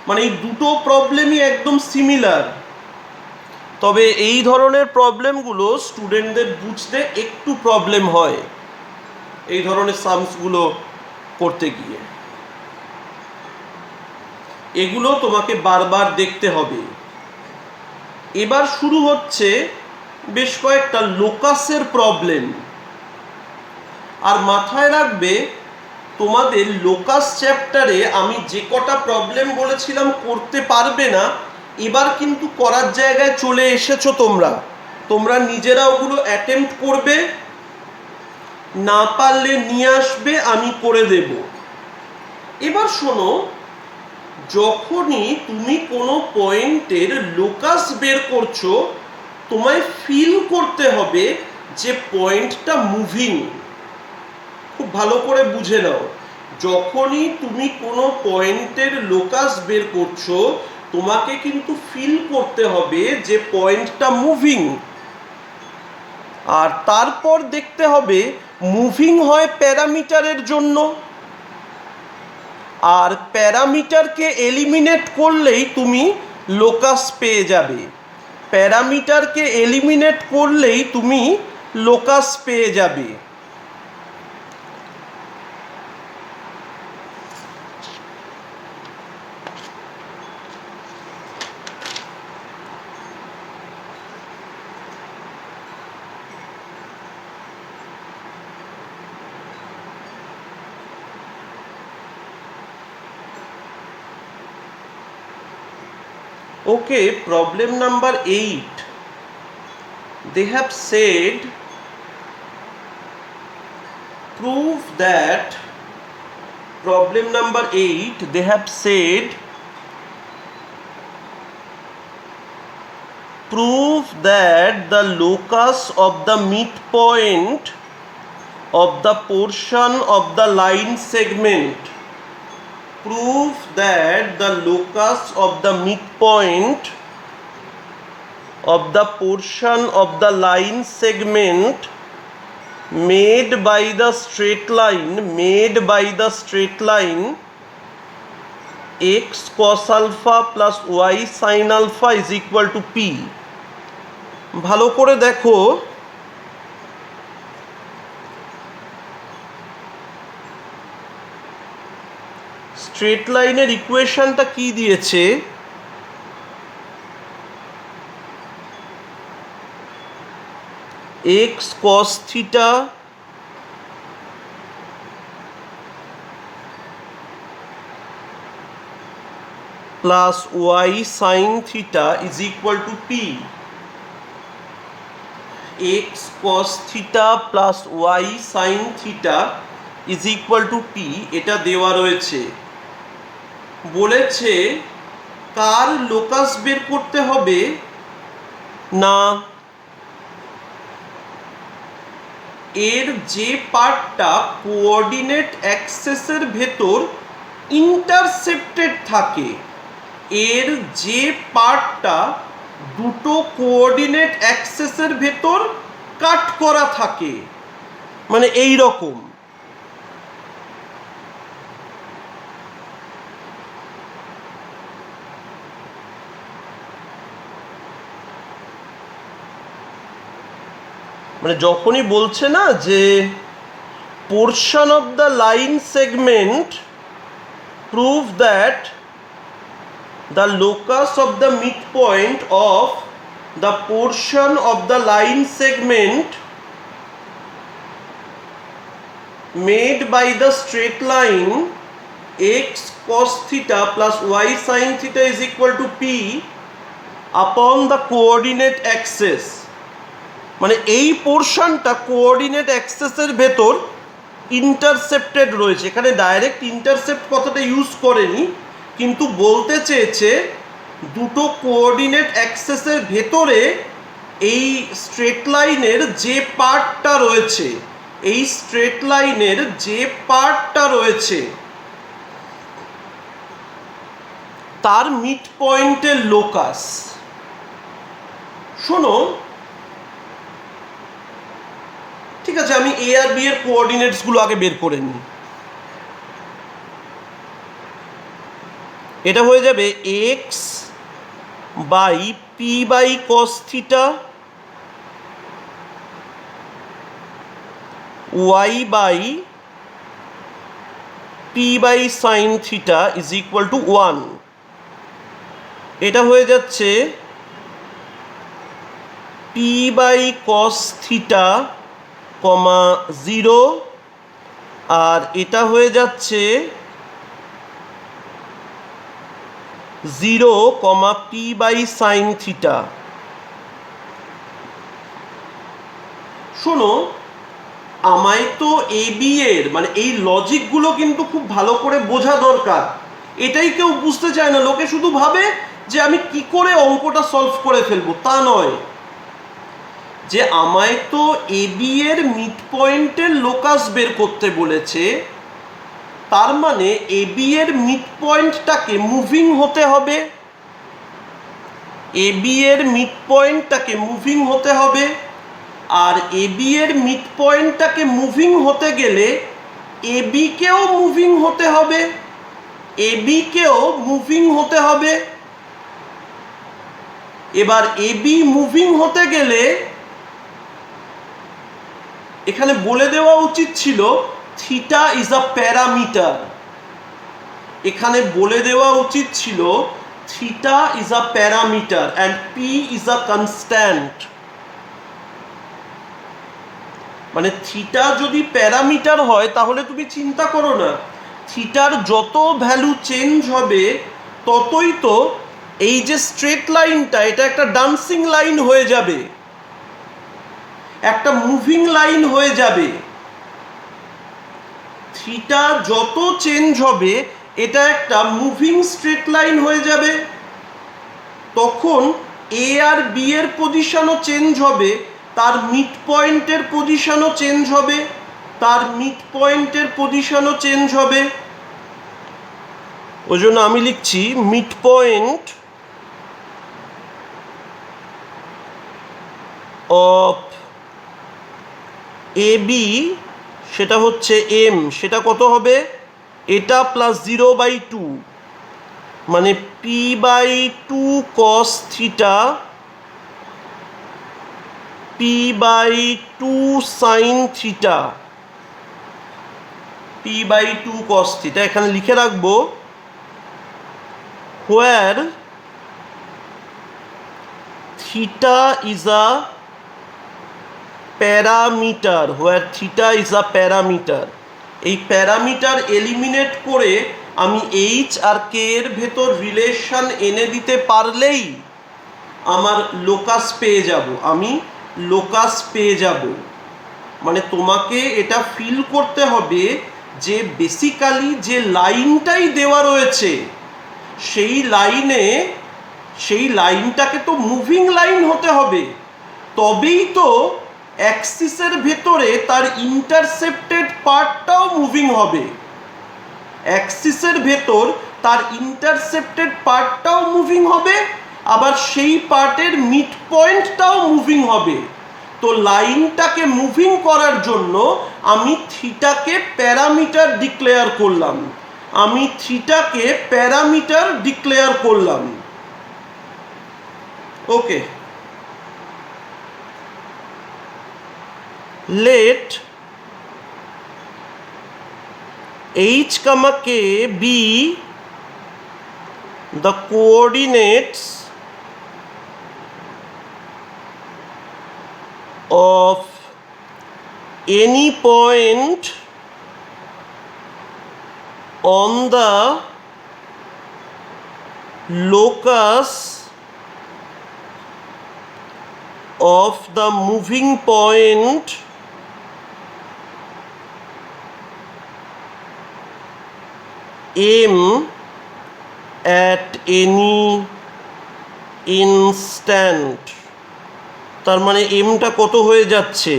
S1: মানে এই দুটো প্রবলেমই একদম সিমিলার, তবে এই ধরনের প্রবলেমগুলো স্টুডেন্টদের বুঝতে একটু প্রবলেম হয় এই ধরনের সামসগুলো করতে গিয়ে। এগুলো তোমাকে বারবার দেখতে হবে। এবার শুরু হচ্ছে বেশ কয়েকটা লোকাসের প্রবলেম। আর মাথায় রাখবে তোমাদের লোকাস চ্যাপ্টারে আমি যে কটা প্রবলেম বলেছিলাম করতে পারবে না, এবার কিন্তু করার জায়গায় চলে এসেছো তোমরা নিজেরা ওগুলো অ্যাটেম্প্ট করবে, না পারলে নিয়ে আসবে, আমি করে দেব। এবার শোনো, যখনই তুমি কোনো পয়েন্টের লোকাস বের করছো তোমায় ফিল করতে হবে যে পয়েন্টটা মুভিং। খুব ভালো করে বুঝে নাও, যখনই তুমি কোনো পয়েন্টের লোকাস বের করছো তোমাকে কিন্তু ফিল করতে হবে যে পয়েন্টটা মুভিং। আর তারপর দেখতে হবে মুভিং হয় প্যারামিটারের জন্য, আর প্যারামিটারকে এলিমিনেট করলেই তুমি লোকাস পেয়ে যাবে। প্যারামিটারকে এলিমিনেট করলেই তুমি লোকাস পেয়ে যাবে। Okay, problem number 8. They have said, prove that, problem number 8, they have said, prove that the locus of the midpoint of the portion of the line segment, prove that the locus of the midpoint of the portion of the line segment made by the straight line x cos alpha plus y sin alpha is equal to p। ভালো করে দেখো, straight লাইনের ইকুয়েশনটা কি দিয়েছে? x cos theta plus y sin theta is equal to p। x cos theta plus y sin theta is equal to p এটা দেওয়া রয়েছে। বলেছে কার লোকাস বের করতে হবে না, এর যে পার্টটা কোঅর্ডিনেট অ্যাক্সেসের ভেতর ইন্টারসেপ্টেড থাকে, এর যে পার্টটা দুটো কোঅর্ডিনেট অ্যাক্সেসের ভেতর কাট করা থাকে, মানে এই রকম। মানে যখনই বলছে না যে portion of the line segment prove that the locus of the midpoint of the portion of the line segment made by the straight line x cos theta plus y sin theta is equal to p upon the coordinate axis। মানে এই পোর্শনটা coordinate অ্যাক্সেসের ভেতর intercepted রয়েছে। এখানে direct intercept কথাটা use করেনি, কিন্তু বলতে চেয়েছে দুটো কোঅর্ডিনেট অ্যাক্সেসের ভেতরে এই স্ট্রেট লাইনের যে পার্টটা রয়েছে, এই স্ট্রেট লাইনের যে পার্টটা রয়েছে তার মিড পয়েন্টের লোকাস। শোনো, ঠিক আছে, আমি এ আর বি এর কোঅর্ডিনেটসগুলো আগে বের করে নিই। এটা হয়ে যাবে x by p by cos theta, y by p by sine theta is equal to 1। এটা হয়ে যাচ্ছে p by cos theta comma 0, আর এটা হয়ে যাচ্ছে 0 comma p by sine theta. শোনো, আমায় তো এ বি এর মানে এই লজিকগুলো কিন্তু খুব ভালো করে বোঝা দরকার। এটাই কেউ বুঝতে চায় না, লোকে শুধু ভাবে যে আমি কি করে অঙ্কটা সলভ করে ফেলবো, তা নয়। যে আমায় তো এ বি এর মিড পয়েন্টের লোকাস বের করতে বলেছে, তার মানে এ বি এর মিড পয়েন্টটাকে মুভিং হতে হবে, এ বি এর মিড পয়েন্টটাকে মুভিং হতে হবে। আর এ বি এর মিড পয়েন্টটাকে মুভিং হতে গেলে এ বিকেও মুভিং হতে হবে, এ বিকেও মুভিং হতে হবে। এবার এ বি মুভিং হতে গেলে এখানে বলে দেওয়া উচিত ছিল থিটা ইজ আ প্যারামিটার। এখানে বলে দেওয়া উচিত ছিল theta is a parameter and P is a constant. মানে থিটা যদি প্যারামিটার হয় তাহলে তুমি চিন্তা করো না, থিটার যত ভ্যালু চেঞ্জ হবে ততই তো এই যে স্ট্রেট লাইনটা এটা একটা ডান্সিং লাইন হয়ে যাবে, একটা মুভিং লাইন হয়ে যাবে। থিটা যত চেঞ্জ হবে এটা একটা মুভিং স্ট্রেট লাইন হয়ে যাবে। তখন এ আর বি এর পজিশনও চেঞ্জ হবে, তার মিড পয়েন্টের পজিশনও চেঞ্জ হবে, তার মিড পয়েন্টের পজিশনও চেঞ্জ হবে। ওই জন্য আমি লিখছি midpoint of a B সেটা হচ্ছে এম, সেটা কত হবে? এটা প্লাস 0/2 মানে p/2 cos theta p/2 sin theta p/2 cos theta. এখানে লিখে রাখবো where theta is a parameter, where theta is a parameter. এই প্যারামিটার এলিমিনেট করে আমি এইচ আর কে এর ভেতর রিলেশন এনে দিতে পারলেই আমার লোকাস পেয়ে যাব, আমি লোকাস পেয়ে যাব। মানে তোমাকে এটা ফিল করতে হবে যে বেসিক্যালি যে লাইনটাই দেওয়া রয়েছে সেই লাইনটাকে তো মুভিং লাইন হতে হবে, তবেই তো অ্যাক্সিসের ভেতরে তার ইন্টারসেপ্টেড পার্টটাও মুভিং হবে, অ্যাক্সিসের ভেতর তার ইন্টারসেপ্টেড পার্টটাও মুভিং হবে, আবার সেই পার্টের মিড পয়েন্টটাও মুভিং হবে। তো লাইনটাকে মুভিং করার জন্য আমি থিটাকে প্যারামিটার ডিক্লেয়ার করলাম, আমি থিটাকে প্যারামিটার ডিক্লেয়ার করলাম। ওকে, let h comma k be the coordinates of any point on the locus of the moving point m at any instant। তার মানে এমটা কত হয়ে যাচ্ছে?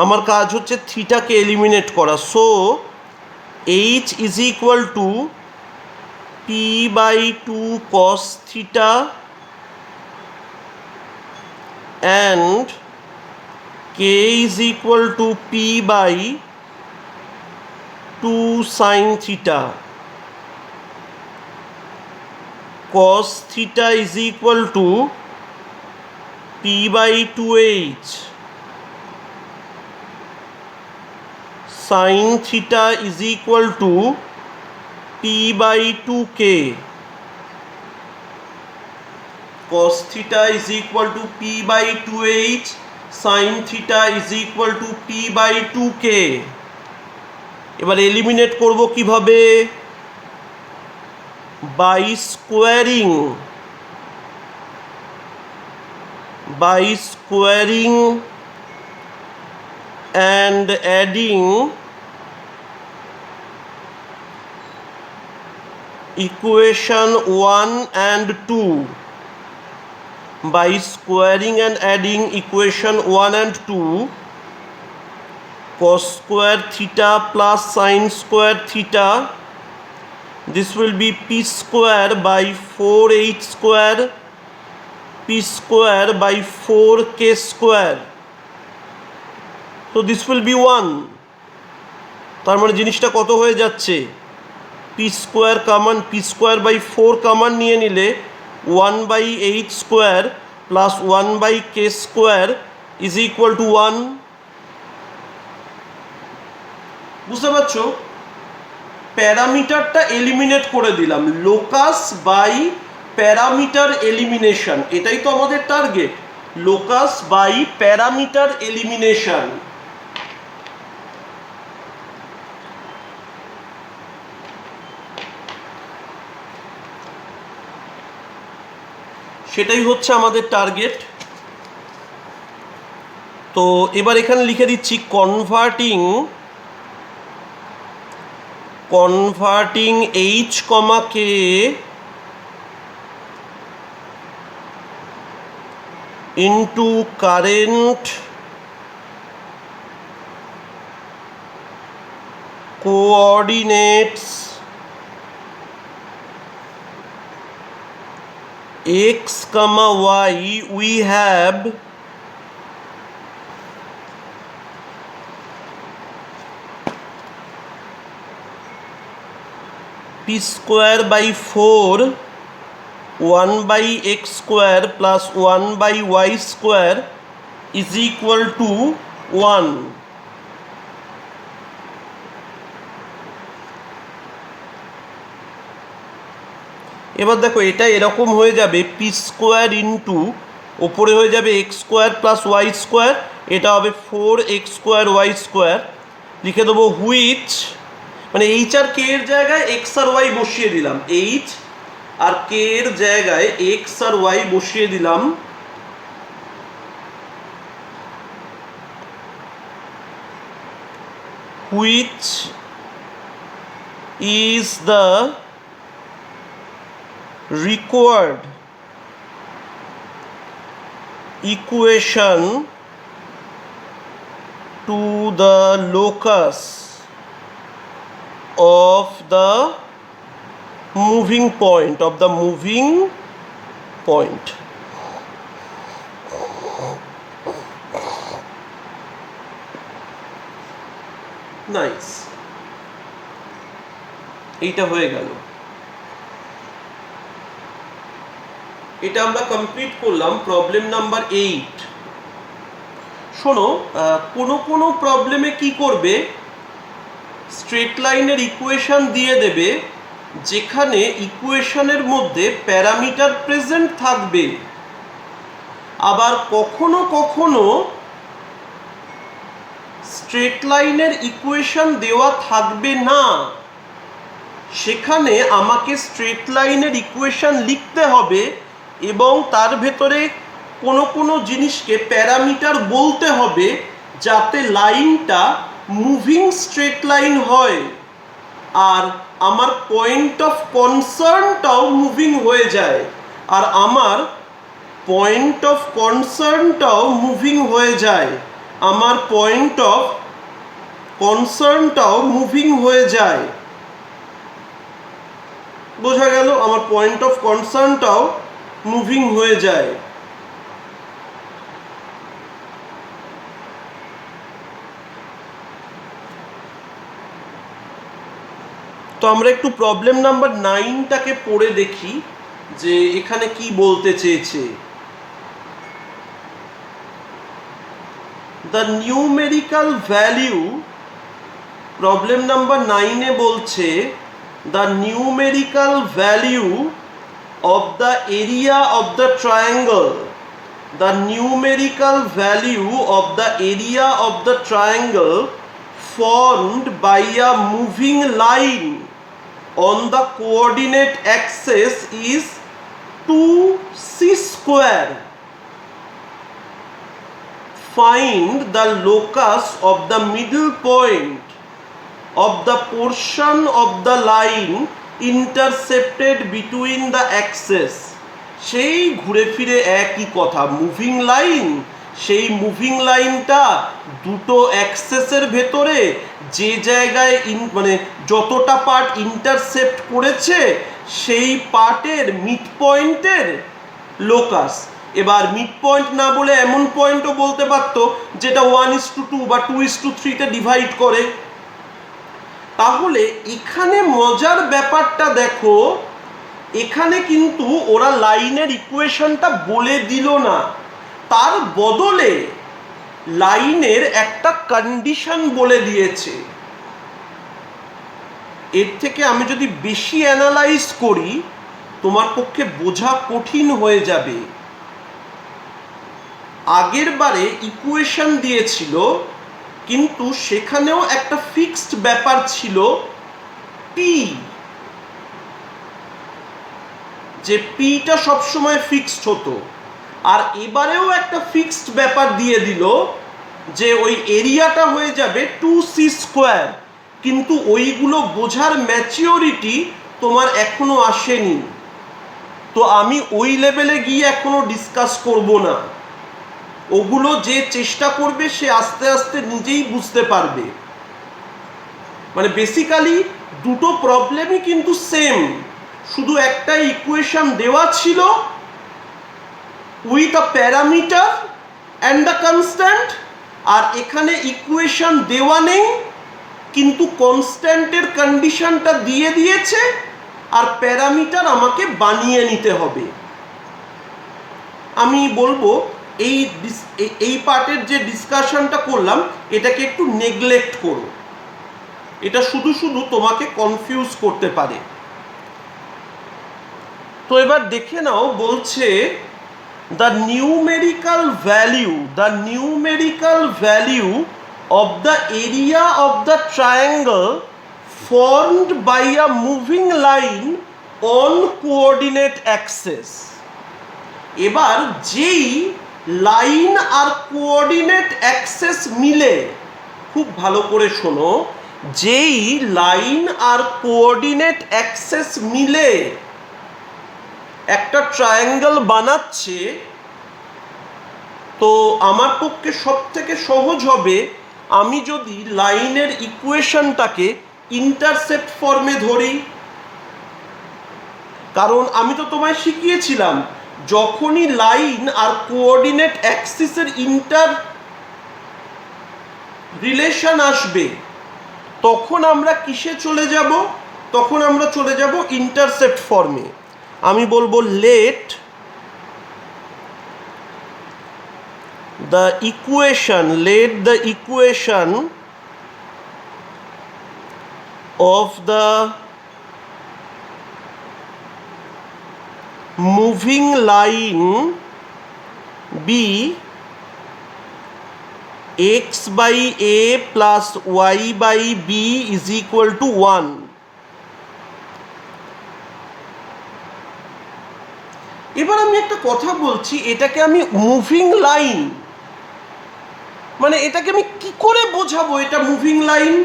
S1: আমার কাজ হচ্ছে থিটাকে এলিমিনেট করা। So H is equal two p/2 cos theta and k is equal to p/2 sin theta, cos theta is equal to p/2h, sin theta is equal to p/2k, cos theta is equal to p/2h, sin theta is equal to p/2k। এবার eliminate করব কিভাবে? By squaring and adding equation 1 and 2, by squaring and adding equation 1 and 2, cos square theta plus sin square theta, this will be p square by 4h square, p square by 4k square, so this will be 1। তার মানে জিনিসটা কত হয়ে যাচ্ছে? P square common, p square by 4 common নিয়ে নিলে 1/h square plus 1/k square is equal to 1। বুঝতে পারছো? প্যারামিটারটা এলিমিনেট করে দিলাম, লোকাস বাই প্যারামিটার এলিমিনেশন, এটাই তো আমাদের target, locus by parameter elimination. সেটাই হচ্ছে আমাদের টার্গেট। তো এবার এখানে লিখে দিচ্ছি converting h comma k into current coordinates x comma y, we have p square by 4 1 by x square plus 1 by y square is equal to 1. এবার দেখো এটা এরকম হয়ে যাবে পি স্কোয়ার ইন্টু ওপরে হয়ে যাবে x square plus y square, এটা হবে 4x স্কোয়ার ওয়াই স্কোয়ার। লিখে দেবো হুইচ, মানে এইচ আর কে এর জায়গায় এক্স আর ওয়াই বসিয়ে দিলাম, এইচ আর কে এর জায়গায় এক্স আর ওয়াই বসিয়ে দিলাম, which is the required equation to the locus of the moving point, nice, এইটা হয়ে গেল। এটা আমরা কমপ্লিট করলাম প্রবলেম নাম্বার 8। শোনো, কোনো প্রবলেমে কি করবে, স্ট্রেট লাইনের ইকুয়েশন দিয়ে দেবে যেখানে ইকুয়েশনের মধ্যে প্যারামিটার প্রেজেন্ট থাকবে, আবার কখনো স্ট্রেট লাইনের ইকুয়েশন দেওয়া থাকবে না, সেখানে আমাকে স্ট্রেট লাইনের ইকুয়েশন লিখতে হবে এবং তার ভেতরে কোনো জিনিসকে প্যারামিটার বলতে হবে যাতে লাইনটা মুভিং স্ট্রেট লাইন হয় আর আমার পয়েন্ট অফ কনসার্নটাও মুভিং হয়ে যায়, আর আমার পয়েন্ট অফ কনসার্নটাও মুভিং হয়ে যায়, আমার পয়েন্ট অফ কনসার্নটাও মুভিং হয়ে যায়। বোঝা গেল? আমার পয়েন্ট অফ কনসার্নটাও মুভিং হয়ে যায়। তো আমরা একটু প্রবলেম নাম্বার 9টাকে পড়ে দেখি যে এখানে কি বলতে চেয়েছে। The numerical value, problem number 9-এ বলছে the numerical value of the area of the triangle, the numerical value of the area of the triangle formed by a moving line on the coordinate axis is 2c square. Find the locus of the middle point of the portion of the line intercepted between the axes. সেই ঘুরে ফিরে একই কথা, moving line, সেই moving লাইনটা দুটো অ্যাক্সেসের ভেতরে যে জায়গায় মানে যতটা পার্ট ইন্টারসেপ্ট করেছে সেই পার্টের মিড পয়েন্টের লোকাস। এবার মিড পয়েন্ট না বলে এমন পয়েন্টও বলতে পারতো যেটা 1:2 বা 2:3-তে ডিভাইড করে। তাহলে এখানে মজার ব্যাপারটা দেখো, এখানে কিন্তু ওরা লাইনের ইকুয়েশনটা বলে দিল না, তার বদলে লাইনের একটা কন্ডিশন বলে দিয়েছে। এর থেকে আমি যদি বেশি অ্যানালাইজ করি তোমার পক্ষে বোঝা কঠিন হয়ে যাবে। আগের বারে ইকুয়েশন দিয়েছিল কিন্তু সেখানেও একটা ফিক্সড ব্যাপার ছিল পি, যে পিটা সবসময় ফিক্সড হতো, আর এবারেও একটা ফিক্সড ব্যাপার দিয়ে দিল যে ওই এরিয়াটা হয়ে যাবে 2c স্কোয়ার, কিন্তু ওইগুলো বোঝার ম্যাচিওরিটি তোমার এখনো আসেনি। তো আমি ওই লেভেলে গিয়ে এখনো ডিসকাস করব না, ওগুলো যে চেষ্টা করবে সে আস্তে আস্তে নিজেই বুঝতে পারবে। মানে বেসিক্যালি দুটো প্রবলেমই কিন্তু সেম, শুধু একটা ইকুয়েশন দেওয়া ছিল with a parameter and a constant, আর এখানে ইকুয়েশন দেওয়া নেই কিন্তু কনস্ট্যান্টের কন্ডিশনটা দিয়ে দিয়েছে আর প্যারামিটার আমাকে বানিয়ে নিতে হবে। আমি বলবো এই পার্টের যে ডিসকাশনটা করলাম এটাকে একটু নেগলেক্ট করো, এটা শুধু শুধু তোমাকে কনফিউজ করতে পারে। তো এবার দেখে নাও, বলছে the numerical value of the area of the triangle formed by a moving line on coordinate axis। এবার যেই লাইন আর কোঅর্ডিনেট অ্যাক্সেস মিলে, খুব ভালো করে শোনো, যেই লাইন আর কোঅর্ডিনেট অ্যাক্সেস মিলে একটা ট্রায়াঙ্গেল বানাচ্ছে, তো আমার পক্ষে সব থেকে সহজ হবে আমি যদি লাইনের ইকুয়েশনটাকে ইন্টারসেপ্ট ফর্মে ধরি। কারণ আমি তো তোমায় শিখিয়েছিলাম যখনই লাইন আর কোঅর্ডিনেট অ্যাক্সিসের ইন্টার রিলেশন আসবে তখন আমরা কিসে চলে যাব? তখন আমরা চলে যাব ইন্টারসেপ্ট ফর্মে। আমি বলবো let the equation of the moving line be x by a plus y by b is equal to 1। এবার আমি একটা কথা বলছি, এটাকে আমি মুভিং লাইন, মানে এটাকে আমি কি করে বোঝাবো এটা মুভিং লাইন?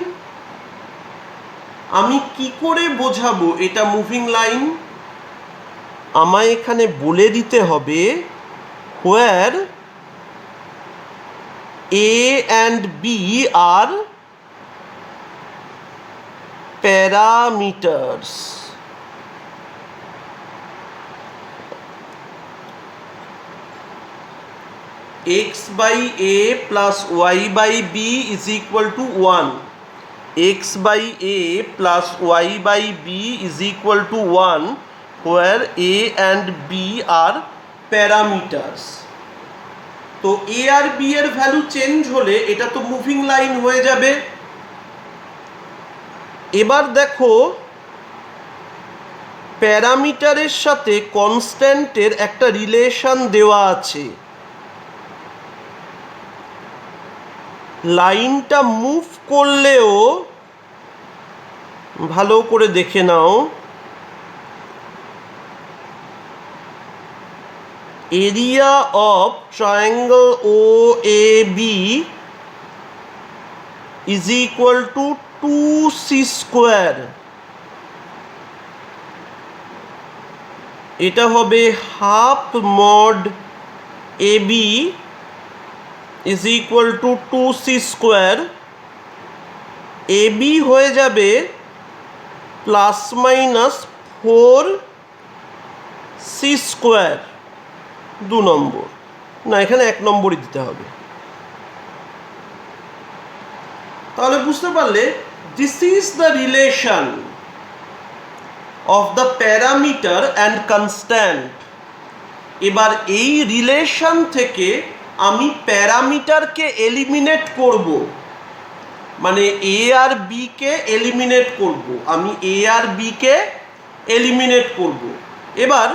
S1: আমি কি করে বোঝাবো এটা মুভিং লাইন? আমায় এখানে বলে দিতে হবে where a and b are parameters। x by a plus y by b is equal to 1। x by a plus y by b is equal to 1 where a and b are parameters। তো a R b এর value change হলে এটা তো moving line হয়ে যাবে। এবার দেখো প্যারামিটারের সাথে কনস্ট্যান্টের একটা রিলেশন দেওয়া আছে, লাইনটা মুভ করলেও ভালো করে দেখে নাও, area of triangle OAB is equal to 2c²। এটা হবে half mod AB is equal to 2c²। AB হয়ে যাবে প্লাস মাইনাস 4c²। 2 নম্বর, না এখানে 1 নম্বরই দিতে হবে। তাহলে বুঝতে পারলে this is the relation of the parameter and constant. এবার এই রিলেশন থেকে আমি প্যারামিটারকে এলিমিনেট করব, মানে এ আর বি কে এলিমিনেট করব, আমি এ আর বি কে এলিমিনেট করব। এবার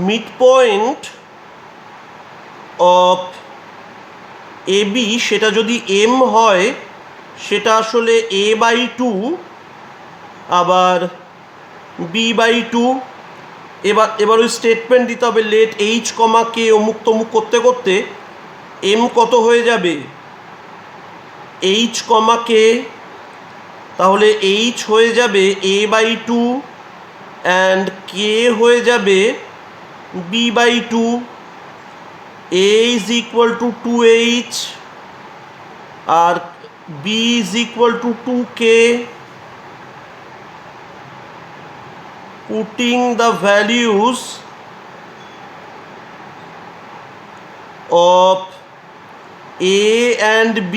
S1: মিড পয়েন্ট অফ AB সেটা যদি m হয় সেটা আসলে a/2 আবার b/2। এবার ওই স্টেটমেন্ট দিতে হবে লেট h, k অমুক তমুক করতে করতে m কত হয়ে যাবে h, k, তাহলে h হয়ে যাবে a/2 অ্যান্ড কে হয়ে যাবে b/2, a is equal to 2h আর b is equal to 2k. Putting the values of a and b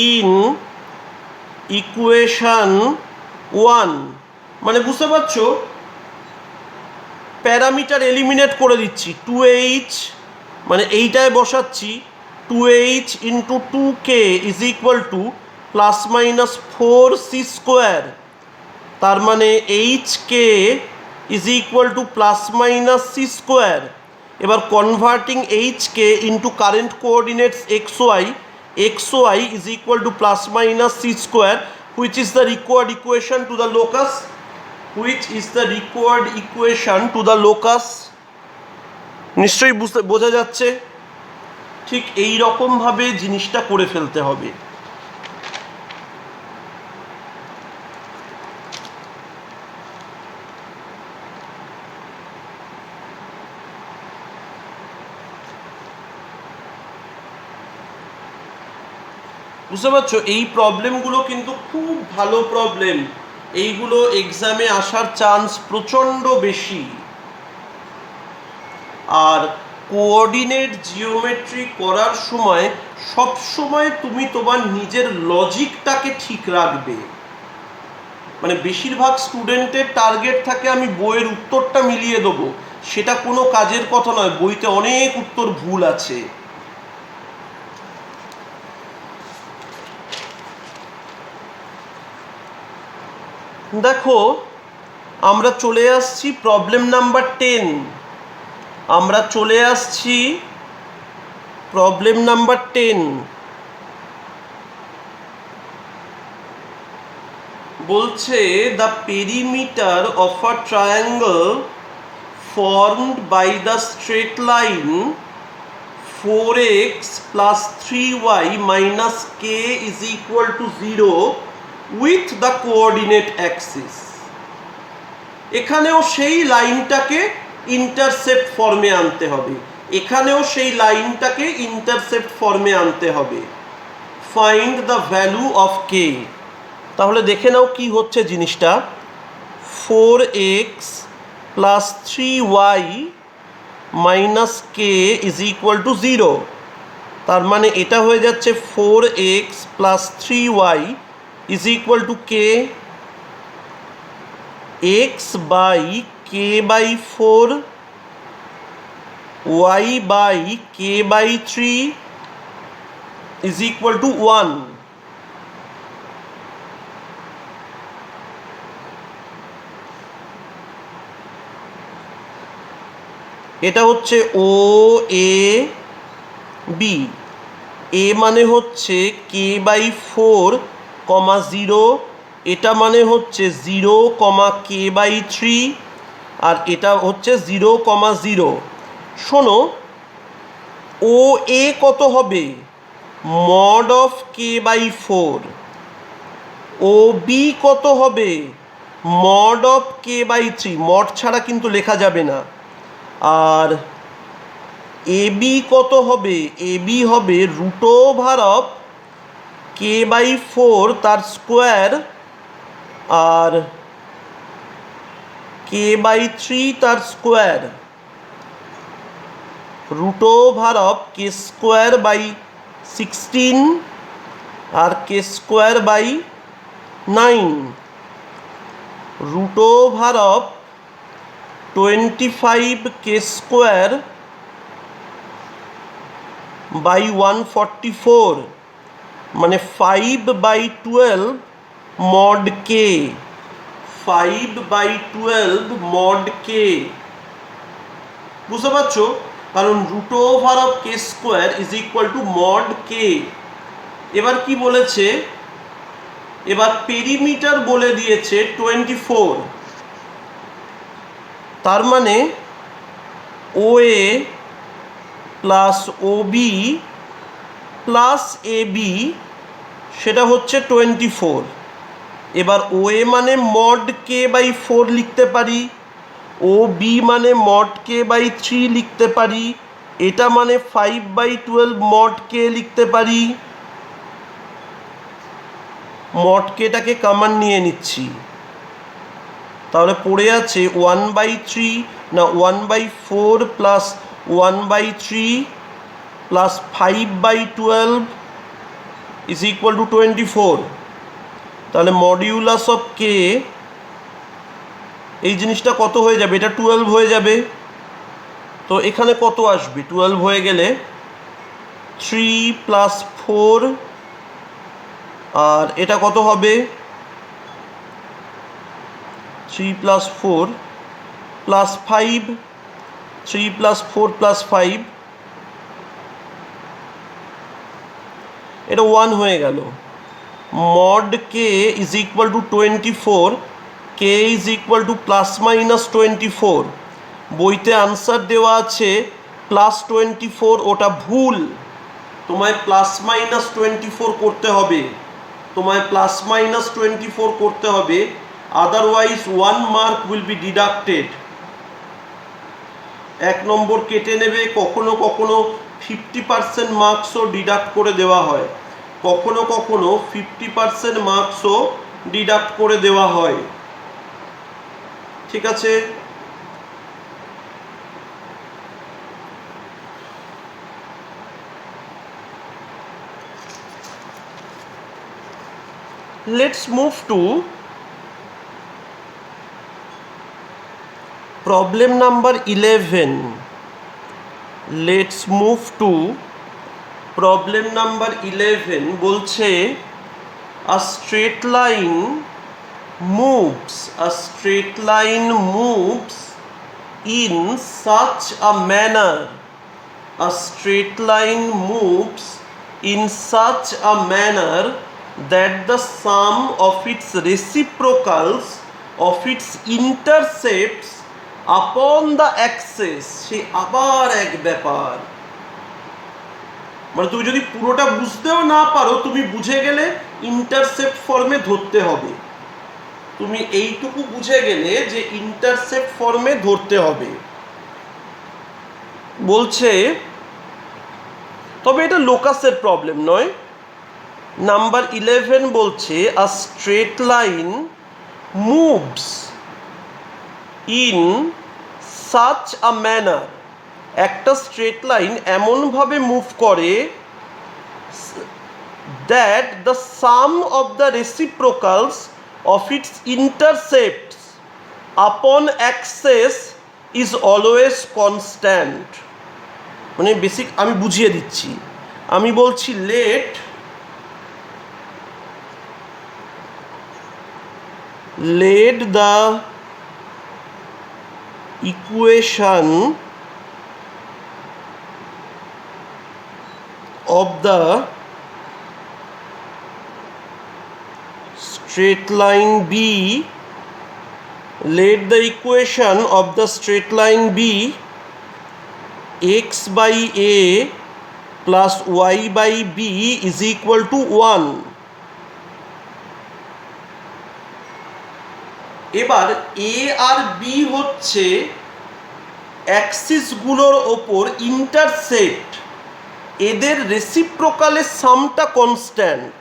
S1: in equation 1, মানে বুঝতে পারছো, প্যারামিটার এলিমিনেট করে দিচ্ছি। 2h মানে এইটায় বসাচ্ছি 2h into 2k is equal to plus minus 4c square, তার মানে hk is equal to plus minus c square. এবার converting hk into current coordinates xy is equal to plus minus c square, which is the required equation to the locus, নিশ্চয়ই বোঝা যাচ্ছে। ঠিক এই রকমভাবে জিনিসটা করে ফেলতে হবে। বুঝতে পারছো, এই প্রবলেমগুলো কিন্তু খুব ভালো প্রবলেম, এইগুলো এক্সামে আসার চান্স প্রচণ্ড বেশি। আর কোঅর্ডিনেট জিওমেট্রি করার সময় সব সময় তুমি তোমার নিজের লজিকটাকে ঠিক রাখবে। মানে বেশিরভাগ স্টুডেন্টের টার্গেট থাকে আমি বইয়ের উত্তরটা মিলিয়ে দেবো, সেটা কোনো কাজের কথা নয়, বইতে অনেক উত্তর ভুল আছে। দেখো আমরা চলে আসছি প্রবলেম নাম্বার 10, বলছে the perimeter of a triangle formed by the straight line 4x plus 3y minus k is equal to 0 with the coordinate axis. এখানেও সেই লাইনটাকে ইন্টারসেপ্ট ফর্মে আনতে হবে, find the value of k. তাহলে দেখে নাও কি হচ্ছে জিনিসটা। 4x plus 3y minus k is equal to 0, তার মানে এটা হয়ে যাচ্ছে 4x plus 3y is equal to k, x by k by 4 y by k by 3 is equal to 1। এটা হচ্ছে ও এ বি, এ মানে হচ্ছে কে বাই 4, 0, এটা মানে হচ্ছে 0, কে বাই 3, আর এটা হচ্ছে 0, 0। শোনো, ও এ কত হবে? Mod of k by 4। O B কত হবে? Mod of k by 3, mod ছাড়া কিন্তু লেখা যাবে না। আর এ বি কত হবে? এ বি হবে root over of k by 4 তার স্কোয়ার আর কে বাই 3 তার square, root over of k square by 16 আর k square by 9, root over of 25 k square by 144, মানে 5/12 মড কে, 5/12 মড কে। বুঝতে পারছো? কারণ root over of k square is equal to mod k. এবার কি বলেছে? এবার পেরিমিটার বলে দিয়েছে 24, তার মানে ও এ plus O B plus A B সেটা হচ্ছে 24। এবার ও এ মানে মড কে বাই 4 লিখতে পারি, ও বি মানে মড কে বাই 3 লিখতে পারি, এটা মানে 5/12 মড কে লিখতে পারি। মড কেটাকে কমন নিয়ে নিচ্ছি, তাহলে পড়ে আছে 1/3 না 1/4 plus 1/3 plus 5/12 is equal two 24। তাহলে মডিউলাস অফ কে এই জিনিসটা কত হয়ে যাবে, এটা 12 হয়ে যাবে। তো এখানে কত আসবে, 12 হয়ে গেলে 3 প্লাস 4, আর এটা কত হবে 3 প্লাস 4 প্লাস 5, 3 প্লাস 4 প্লাস 5, এটা 1 হয়ে গেল। Mod K is equal two 24, K is equal to plus minus 24। বইতে আনসার দেওয়া আছে প্লাস 24, ওটা ভুল। তোমায় প্লাস মাইনাস 24 করতে হবে, তোমায় প্লাস মাইনাস 24 করতে হবে, otherwise 1 mark will be deducted. 1 নম্বর কেটে নেবে, কখনো কখনো 50% মার্কসও ডিডাক্ট করে দেওয়া হয়, কখনো কখনো 50% মার্কসও ডিডাক্ট করে দেওয়া হয়। ঠিক আছে, let's move to problem number 11. Let's move to problem number 11. বলছে a straight line moves in such a manner, a straight line moves in such a manner that the sum of its reciprocals of its intercepts upon the axis, সে আবার এক ব্যাপার, মানে তুমি যদি পুরোটা বুঝতেও না পারো, তুমি বুঝে গেলে ইন্টারসেপ্ট ফর্মে ধরতে হবে, তুমি এইটুকু বুঝে গেলে যে ইন্টারসেপ্ট ফর্মে ধরতে হবে। বলছে তবে এটা লোকাসের প্রবলেম নয়। নাম্বার 11 বলছে a straight line moves in such a manner, একটা স্ট্রেট লাইন এমনভাবে মুভ করে that the sum of the reciprocals of its intercepts upon axes is always constant. মানে বেসিক আমি বুঝিয়ে দিচ্ছি, আমি বলছি let the equation of the straight line be, let the equation of the straight line be x by a plus y by b is equal to 1. এবার এ আর B হচ্ছে অ্যাক্সিসগুলোর ওপর intersect, এদের রেসিপ্রোকালের সামটা কনস্ট্যান্ট,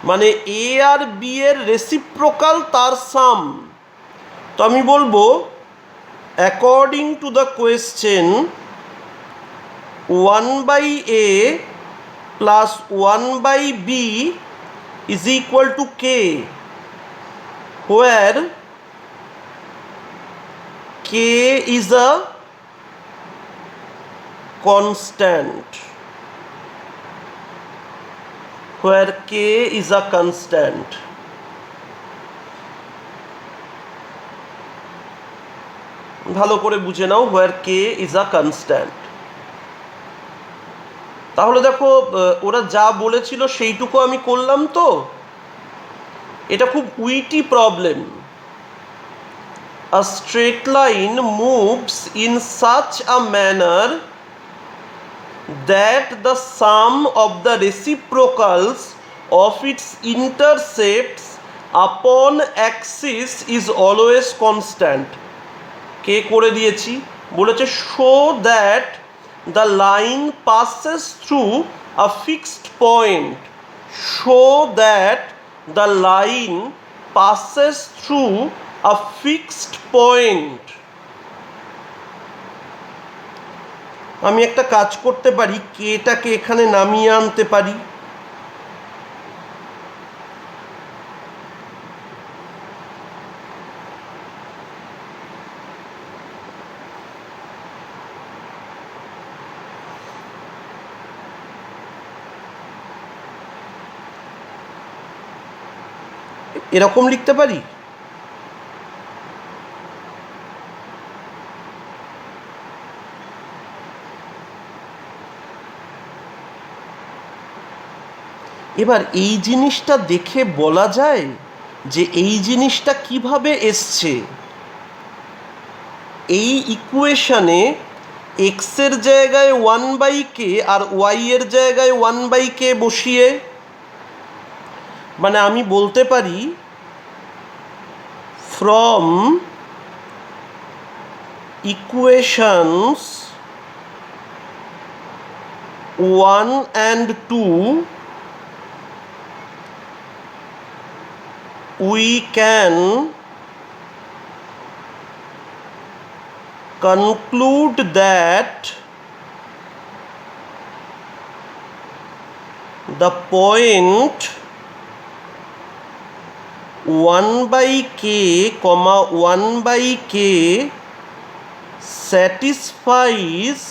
S1: মানে এ আর বি এর রেসিপ্রোকাল তার সাম। তো আমি বলবো according to the question 1/a plus 1/b is equal to K, where k is a constant, where k is a constant. ভালো করে বুঝে নাও, where k is a constant। তাহলে দেখো ওরা যা বলেছিল সেইটুকু আমি করলাম, তো এটা খুব witty problem. A straight line moves in such a manner that the sum of the reciprocals of its intercepts আপন অ্যাক্সিস ইজ অলওয়েজ কনস্ট্যান্ট। কে করে দিয়েছি? বলেছে show that the line passes through a fixed point. Show that the line passes through a fixed point. আমি একটা কাজ করতে পারি, কেটাকে এখানে নামিয়ে আনতে পারি। এরকম লিখতে পারি। এবার এই জিনিসটা দেখে বলা যায় যে এই জিনিসটা কিভাবে এসছে। এই ইকুয়েশনে এক্সের জায়গায় 1/k আর ওয়াইয়ের জায়গায় 1/k বসিয়ে, মানে আমি বলতে পারি from equations 1 and 2 we can conclude that the point 1/k, 1/k satisfies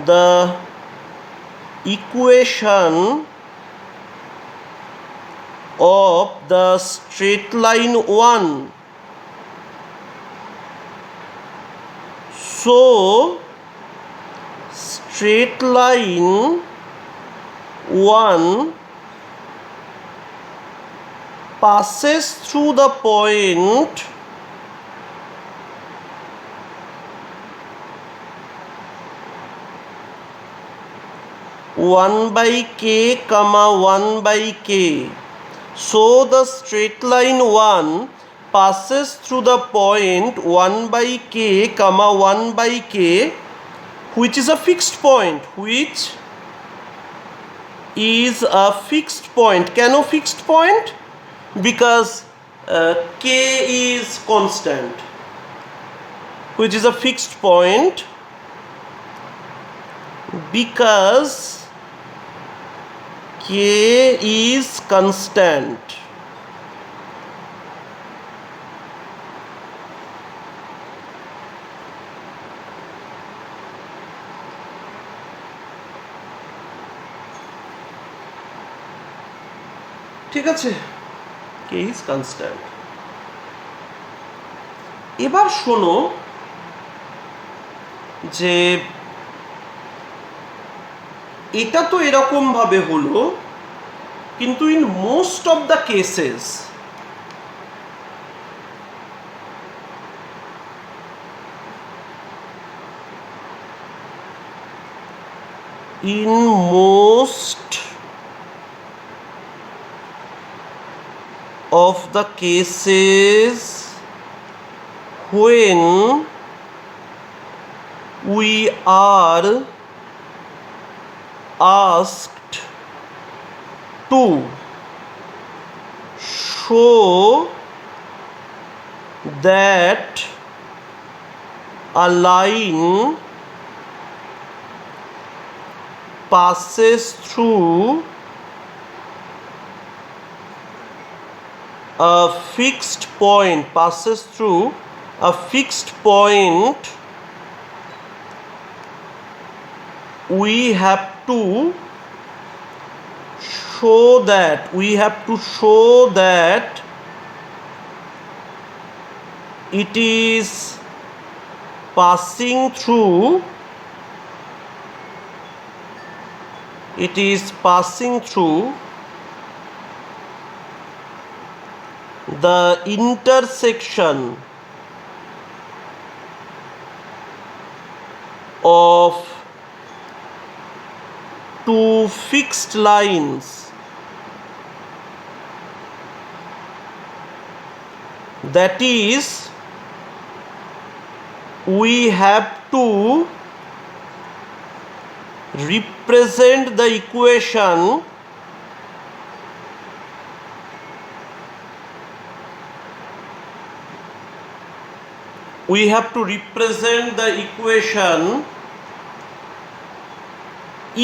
S1: the equation of the straight line 1. So straight line 1 passes through the point 1/k, 1/k. So the straight line 1 passes through the point 1/k, 1/k, which is a fixed point, which is a fixed point. কেন fixed point? Because k is constant, which is a fixed point because k is constant. ঠিক আছে, k is constant. এবার শোনো যে এটা তো এরকম ভাবে হলো, কিন্তু in most of the cases in most of the cases when we are asked to show that a line passes through a fixed point, we have to show that it is passing through the intersection of two fixed lines that is we have to represent the equation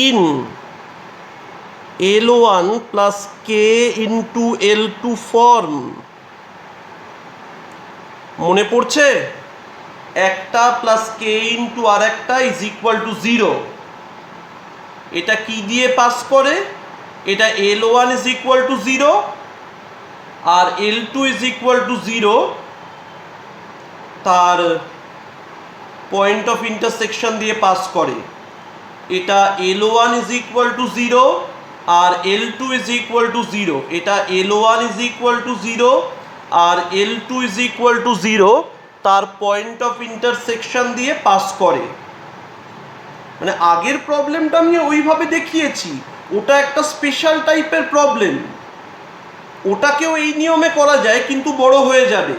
S1: in L1 plus K into L2 form. মনে পড়ছে? একটা plus কে into আর একটা is equal to 0। এটা কি দিয়ে pass করে? এটা L1 is equal to 0 আর L2 ইজ ইকুয়াল টু 0 তার পয়েন্ট অফ ইন্টারসেকশন দিয়ে পাস করে। এটা L1 ইজ ইকুয়াল টু 0 আর L2 ইজ ইকুয়াল টু 0। এটা L1 ইজ ইকুয়াল টু 0 আর L2 ইজ ইকুয়াল টু 0 তার পয়েন্ট অফ ইন্টারসেকশন দিয়ে পাস করে। মানে আগের প্রবলেমটা আমি ওইভাবে দেখিয়েছি, ওটা একটা স্পেশাল টাইপের প্রবলেম, ওটাকেও এই নিয়মে করা যায় কিন্তু বড় হয়ে যাবে।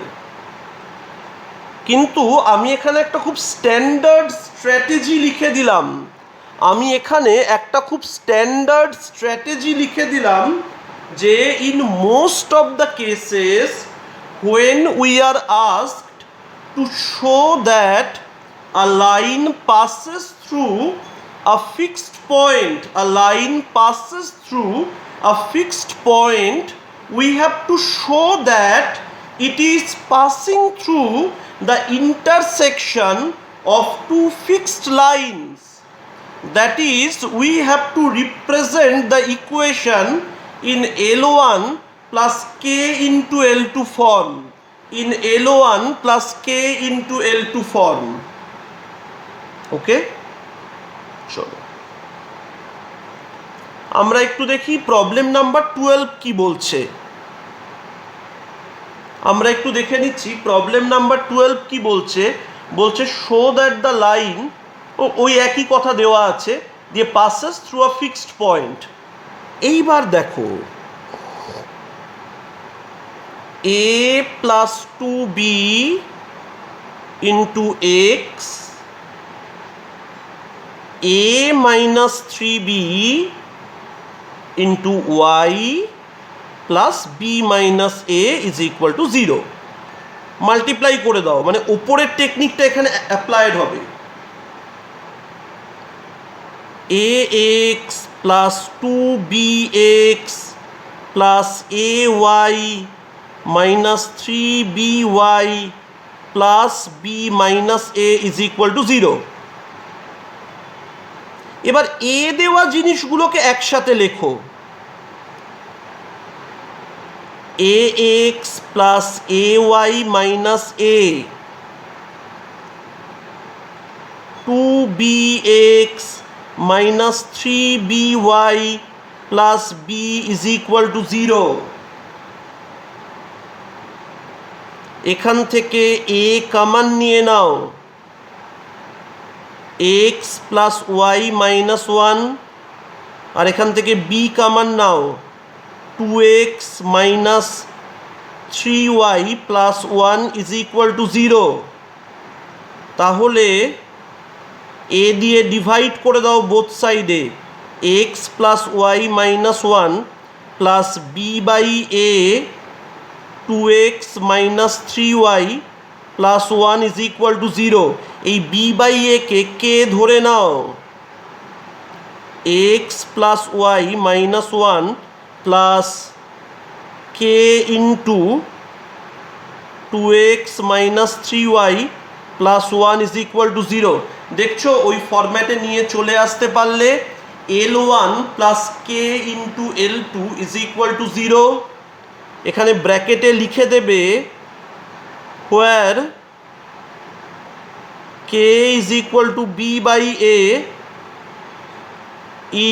S1: কিন্তু আমি এখানে একটা খুব স্ট্যান্ডার্ড স্ট্র্যাটেজি লিখে দিলাম, যে in most of the cases when we are asked to show that a line passes through a fixed point, we have to show that it is passing through the intersection of two fixed lines. That is, we have to represent the equation in L1 plus K into L2 form. ওকে, চলো আমরা একটু দেখি problem number 12 কি বলছে। আমরা একটু দেখে নিচ্ছি প্রবলেম নাম্বার 12 কি বলছে। বলছে শো দ্যাট দ্য লাইন, ওই একই কথা দেওয়া আছে, দিয়ে passes through a fixed point। এইবার দেখো a plus 2b into x, a minus 3b into y plus b minus a is equal to 0। Multiply করে দাও, মানে উপরের টেকনিকটা এখানে অ্যাপ্লাইড হবে। ax plus 2bx plus ay minus 3by plus b minus a is equal to 0। এবার a দেওয়া জিনিসগুলোকে একসাথে লেখো। ax plus ay minus a, 2bx minus 3by plus b is equal to 0। এখান থেকে a কমন নিয়ে নাও, x plus y minus 1, আর এখান থেকে b common now, 2x minus 3y plus 1 is equal to 0। তাহলে a দিয়ে ডিভাইড করে দাও both সাইডে, x plus y minus 1 plus b by a 2x minus 3y plus 1 is equal to 0। এই b by a কে ধরে নাও, x plus y minus 1 plus k into 2x minus 3y plus 1 is equal to 0। দেখছো ওই ফরম্যাটে নিয়ে চলে আসতে পারলে L1 plus k into L2 is equal to 0। এখানে ব্র্যাকেটে লিখে দেবে where k is equal to b by a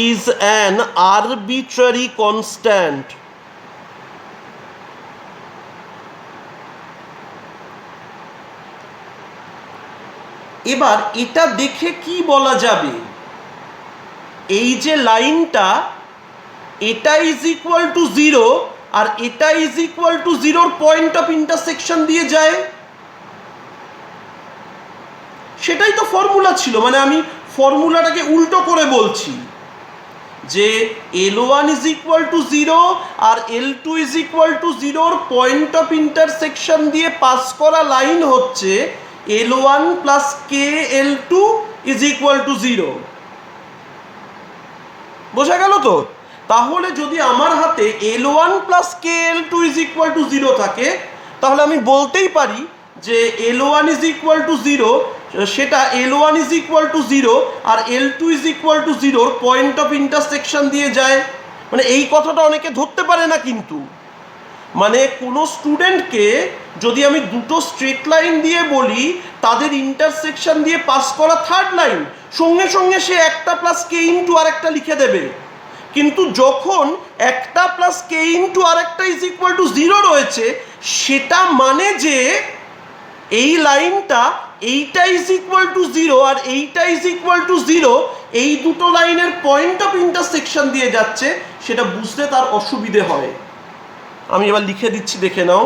S1: is an arbitrary constant। এবার এটা দেখে কি বলা যাবে, এই যে লাইনটা এটা ইজ ইকুয়াল টু 0 আর এটা ইজ ইকুয়াল টু জিরোর পয়েন্ট অফ ইন্টারসেকশন দিয়ে যায়। সেটাই তো ফর্মুলা ছিল, মানে আমি ফর্মুলাটাকে উল্টো করে বলছি যে L1 is equal to zero আর L2 ইজ ইকুয়াল টু জিরোর পয়েন্ট অফ ইন্টারসেকশন দিয়ে পাস করা লাইন হচ্ছে L1 plus k L2 is equal to zero. বোঝা গেল তো? তাহলে যদি আমার হাতে L1 plus k L2 is equal to zero থাকে, তাহলে আমি বলতেই পারি যে L1 is equal to zero, সেটা L1 is equal to zero আর L2 ইজ ইকুয়াল টু জিরোর পয়েন্ট অফ ইন্টারসেকশন দিয়ে যায়। মানে এই কথাটা অনেকে ধরতে পারে না, কিন্তু মানে কোনো স্টুডেন্টকে যদি আমি দুটো স্ট্রেট লাইন দিয়ে বলি তাদের ইন্টারসেকশন দিয়ে পাস করা থার্ড লাইন, সঙ্গে সঙ্গে সে একটা প্লাস কে ইন্টু আর একটা লিখে দেবে। কিন্তু যখন একটা প্লাস কে ইন্টু আর একটা ইজ ইকুয়াল টু জিরো রয়েছে, সেটা মানে যে এই লাইনটা এইটা ইজ ইকুয়াল টু জিরো আর এইটা ইজ ইকুয়াল টু জিরো, এই দুটো লাইনের পয়েন্ট অফ ইন্টারসেকশন দিয়ে যাচ্ছে, সেটা বুঝতে তার অসুবিধে হয়। আমি এবার লিখে দিচ্ছি, দেখে নাও,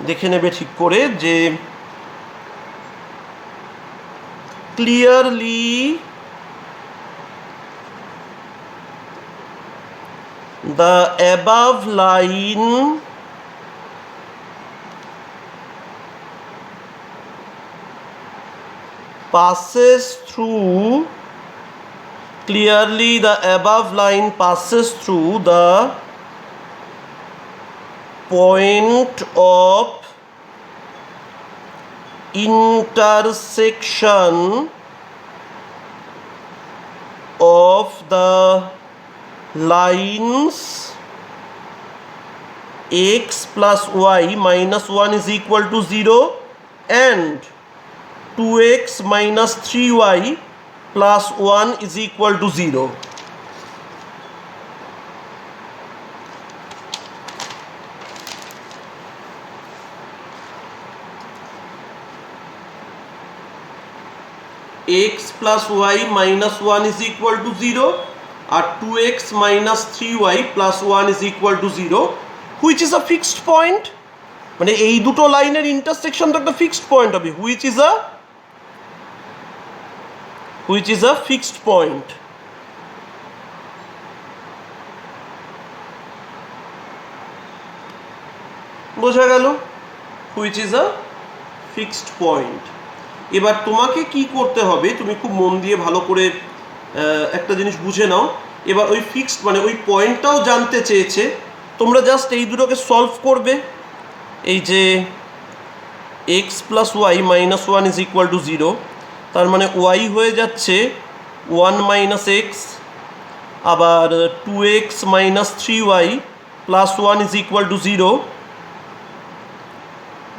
S1: দেখে নেবে ঠিক করে যে clearly the above line passes through, clearly the above line passes through the point of intersection of the lines x plus y minus 1 is equal to 0 and 2x minus 3y plus 1 is equal to 0. x plus y minus 1 is equal to 0 R 2x minus 3y plus 1 is equal to 0, which is a fixed point. মানে এই দুটো লাইনের intersection তো একটা fixed point হবে, which is a fixed point. বোঝা গেল? which is a fixed point. এবার তোমাকে কি করতে হবে, তুমি খুব মন দিয়ে ভালো করে একটা জিনিস বুঝে নাও। এবার ওই ফিক্সড মানে ওই পয়েন্টটাও জানতে চেয়েছে, তোমরা জাস্ট এই দুটোকে সলভ করবে। এই যে x plus y minus one is equal to zero, তার মানে ওয়াই হয়ে যাচ্ছে ওয়ান মাইনাস এক্স, আবার two x minus three y plus one is equal to zero,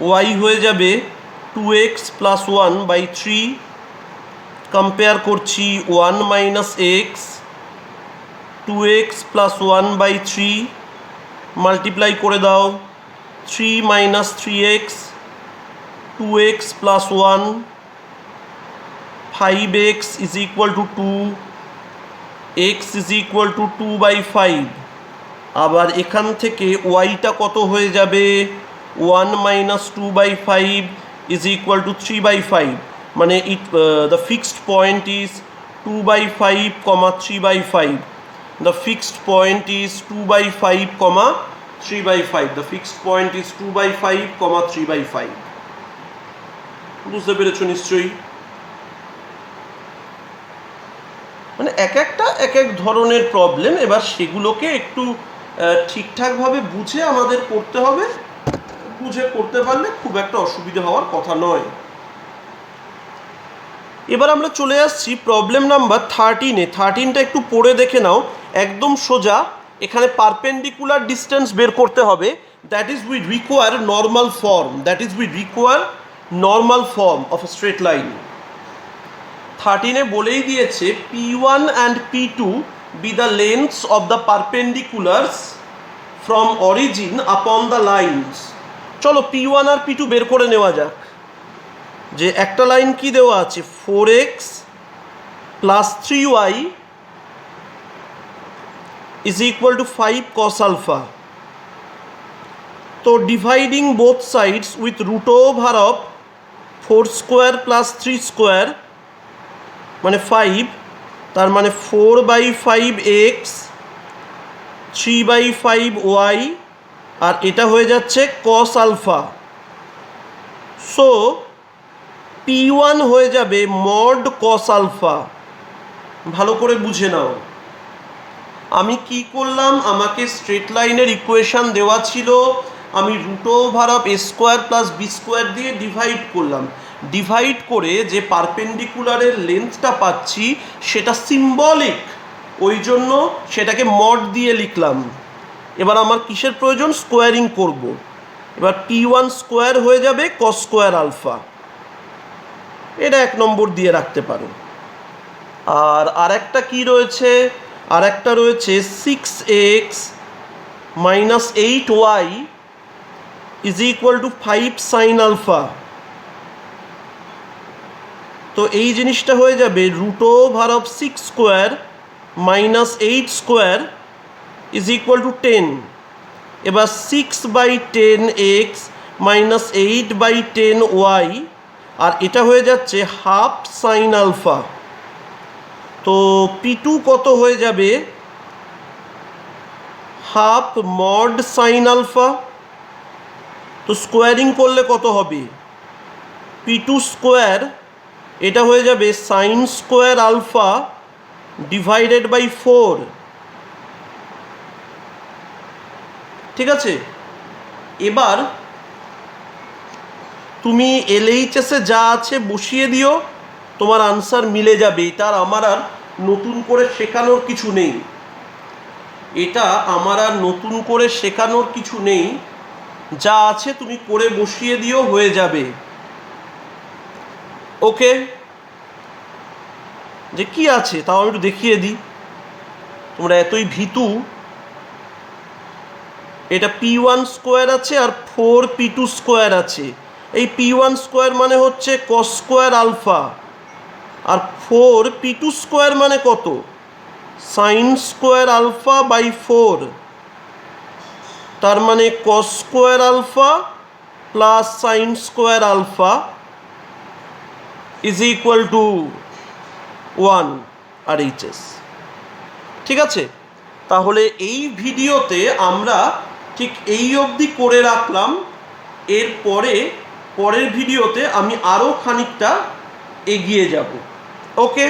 S1: y হয়ে যাবে 2x plus 1 by 3, কম্পেয়ার করছি 1 minus x, 2x plus 1 by 3, multiply করে দাও 3 minus 3x, 2x plus 1, 5x is equal to 2, x is equal to 2 by 5। আবার এখান থেকে ওয়াইটা কত হয়ে যাবে, 1 minus 2 by 5 is equal to 3 by 5, মানে the fixed point is 2 by 5 comma 3 by 5, the fixed point is 2 by 5 comma 3 by 5, the fixed point is 2 by 5 comma 3 by 5। বুঝতে পেরেছো নিশ্চয়ই? মানে এক এক ধরনের প্রবলেম, এবার সেগুলোকে একটু ঠিকঠাকভাবে বুঝে আমাদের করতে হবে, বুঝে করতে পারলে খুব একটা অসুবিধা হওয়ার কথা নয়। এবার আমরা চলে আসছি প্রবলেম নাম্বার 13-এ। 13টা একটু পড়ে দেখে নাও, একদম সোজা। এখানে পারপেন্ডিকুলার ডিস্টেন্স বের করতে হবে, that is we require normal form, that is we require normal form of a straight line. 13-এ বলেই দিয়েছে P1 and P2 be the lengths of the perpendiculars from origin upon the lines। চলো P1 আর P2 বের করে নেওয়া যাক। যে একটা লাইন কি দেওয়া আছে, 4x plus 3y is equal to 5 cos alpha. तो dividing both sides with root over of 4 square plus 3 square মানে 5, তার মানে 4/5x 3/5y আর এটা হয়ে যাচ্ছে cos alpha. সো P1 হয়ে যাবে mod cos alpha. ভালো করে বুঝে নাও, আমি কি করলাম, আমাকে স্ট্রেট লাইনের ইকুয়েশন দেওয়া ছিল, আমি root over of a square plus b square দিয়ে ডিভাইড করলাম, ডিভাইড করে যে পারপেন্ডিকুলারের লেন্থটা পাচ্ছি সেটা সিম্বলিক, ওই জন্য সেটাকে মড দিয়ে লিখলাম। এবার আমার কিসের প্রয়োজন, স্কোয়ারিং করব। এবার P1 স্কোয়ার হয়ে যাবে cos স্কোয়ার আলফা, এটা 1 নম্বর দিয়ে রাখতে পারো। আর আরেকটা কি রয়েছে, আরেকটা রয়েছে 6x minus 8y is equal to 5 sin alpha. তো এই জিনিসটা হয়ে যাবে root over of 6 square minus 8 square is equal to 10. এবার 6/10x minus 8/10y আর এটা হয়ে যাচ্ছে হাফ সাইন আলফা। তো P2 কত হয়ে যাবে, হাফ মড সাইন আলফা। তো স্কোয়ারিং করলে কত হবে, P2 স্কোয়ার এটা হয়ে যাবে sine square alpha divided by 4। ঠিক আছে, এবার তুমি LHS এ যা আছে বসিয়ে দিও, তোমার আনসার মিলে যাবে। তার আমার আর নতুন করে শেখানোর কিছু নেই, এটা আমার আর নতুন করে শেখানোর কিছু নেই, যা আছে তুমি করে বসিয়ে দিও, হয়ে যাবে। ওকে, যে কি আছে তাও আমি একটু দেখিয়ে দিই, তোমরা এতই ভীতু। এটা P1 স্কোয়ার আছে আর 4P2 স্কোয়ার আছে। এই P1 স্কোয়ার মানে হচ্ছে cos স্কোয়ার আলফা, আর 4P2 স্কোয়ার মানে কত, সাইন স্কোয়ার আলফা বাই 4, তার মানে cos square alpha plus sine square alpha is equal to 1 R HS. ঠিক আছে, তাহলে এই ভিডিওতে আমরা ঠিক এই অবধি করে রাখলাম। এরপরে পরের ভিডিওতে আমি আরও খানিকটা এগিয়ে যাব। ওকে।